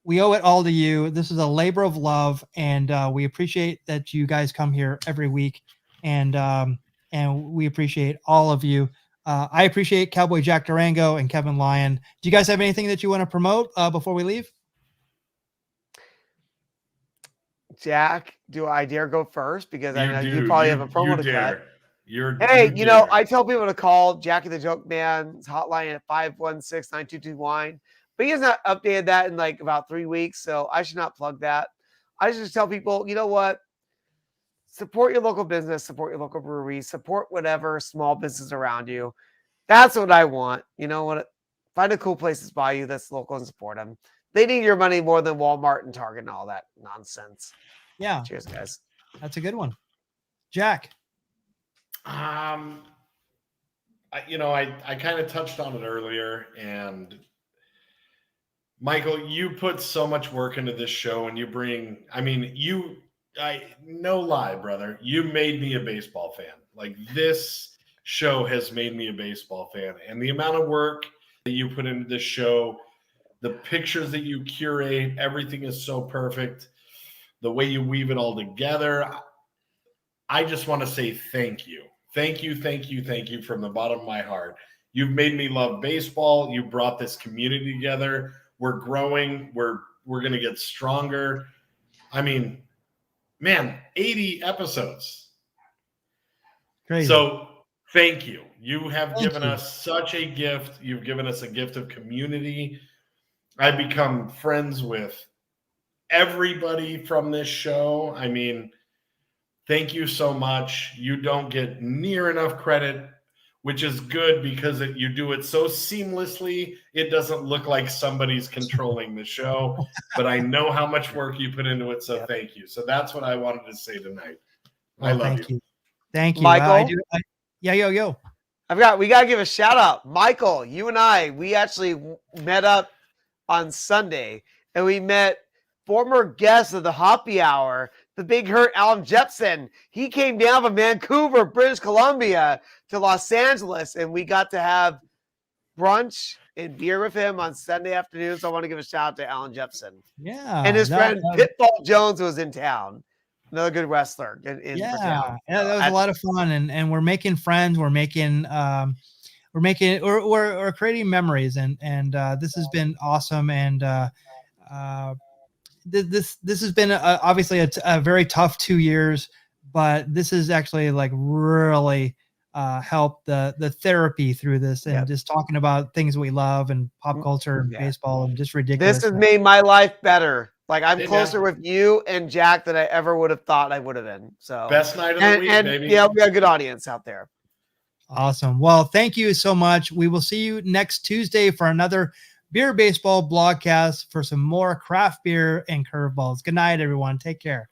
We owe it all to you. This is a labor of love, and we appreciate that you guys come here every week, and we appreciate all of you. I appreciate Cowboy Jack Durango and Kevin Lyon. Do you guys have anything that you want to promote before we leave? Jack, do I dare go first? Because I know you probably have a promo to cut. I tell people to call Jackie the Joke Man's hotline at 516-922-WINE. But he has not updated that in like about 3 weeks, so I should not plug that. I just tell people, you know what? Support your local business, support your local brewery, support whatever small business around you. That's what I want. You know what? Find a cool place to buy you that's local and support them. They need your money more than Walmart and Target and all that nonsense. Yeah. Cheers, guys. That's a good one. Jack. I kind of touched on it earlier, and Michael, you put so much work into this show, and no lie, brother, you made me a baseball fan. Like, this show has made me a baseball fan, and the amount of work that you put into this show, the pictures that you curate, everything is so perfect. The way you weave it all together. I just want to say thank you. Thank you, thank you, thank you from the bottom of my heart. You've made me love baseball. You brought this community together. We're growing. We're going to get stronger. I mean, man, 80 episodes. Crazy. So thank you. You have given us such a gift. You've given us a gift of community. I've become friends with everybody from this show. I mean, thank you so much. You don't get near enough credit, which is good because you do it so seamlessly. It doesn't look like somebody's controlling the show, but I know how much work you put into it. So thank you. So that's what I wanted to say tonight. I love you. Thank you. Michael. Yo. We got to give a shout out. Michael, you and we actually met up on Sunday, and we met former guest of the Hoppy Hour, the big hurt Alan Jepson. He came down from Vancouver, British Columbia to Los Angeles, and we got to have brunch and beer with him on Sunday afternoon. So I want to give a shout out to Alan Jepson. Yeah. And his friend Pitfall Jones was in town. Another good wrestler. That was a lot of fun, and we're making friends. We're making we're creating memories, and this has been awesome. And this has been obviously a very tough 2 years, but this has actually like really helped the therapy through this, and just talking about things we love and pop culture and baseball and just ridiculous. This has made my life better. Like I'm closer with you and Jack than I ever would have thought I would have been. So best night of the week, baby. Yeah, we got a good audience out there. Awesome. Well, thank you so much. We will see you next Tuesday for another Beer Baseball Blogcast for some more craft beer and curveballs. Good night, everyone. Take care.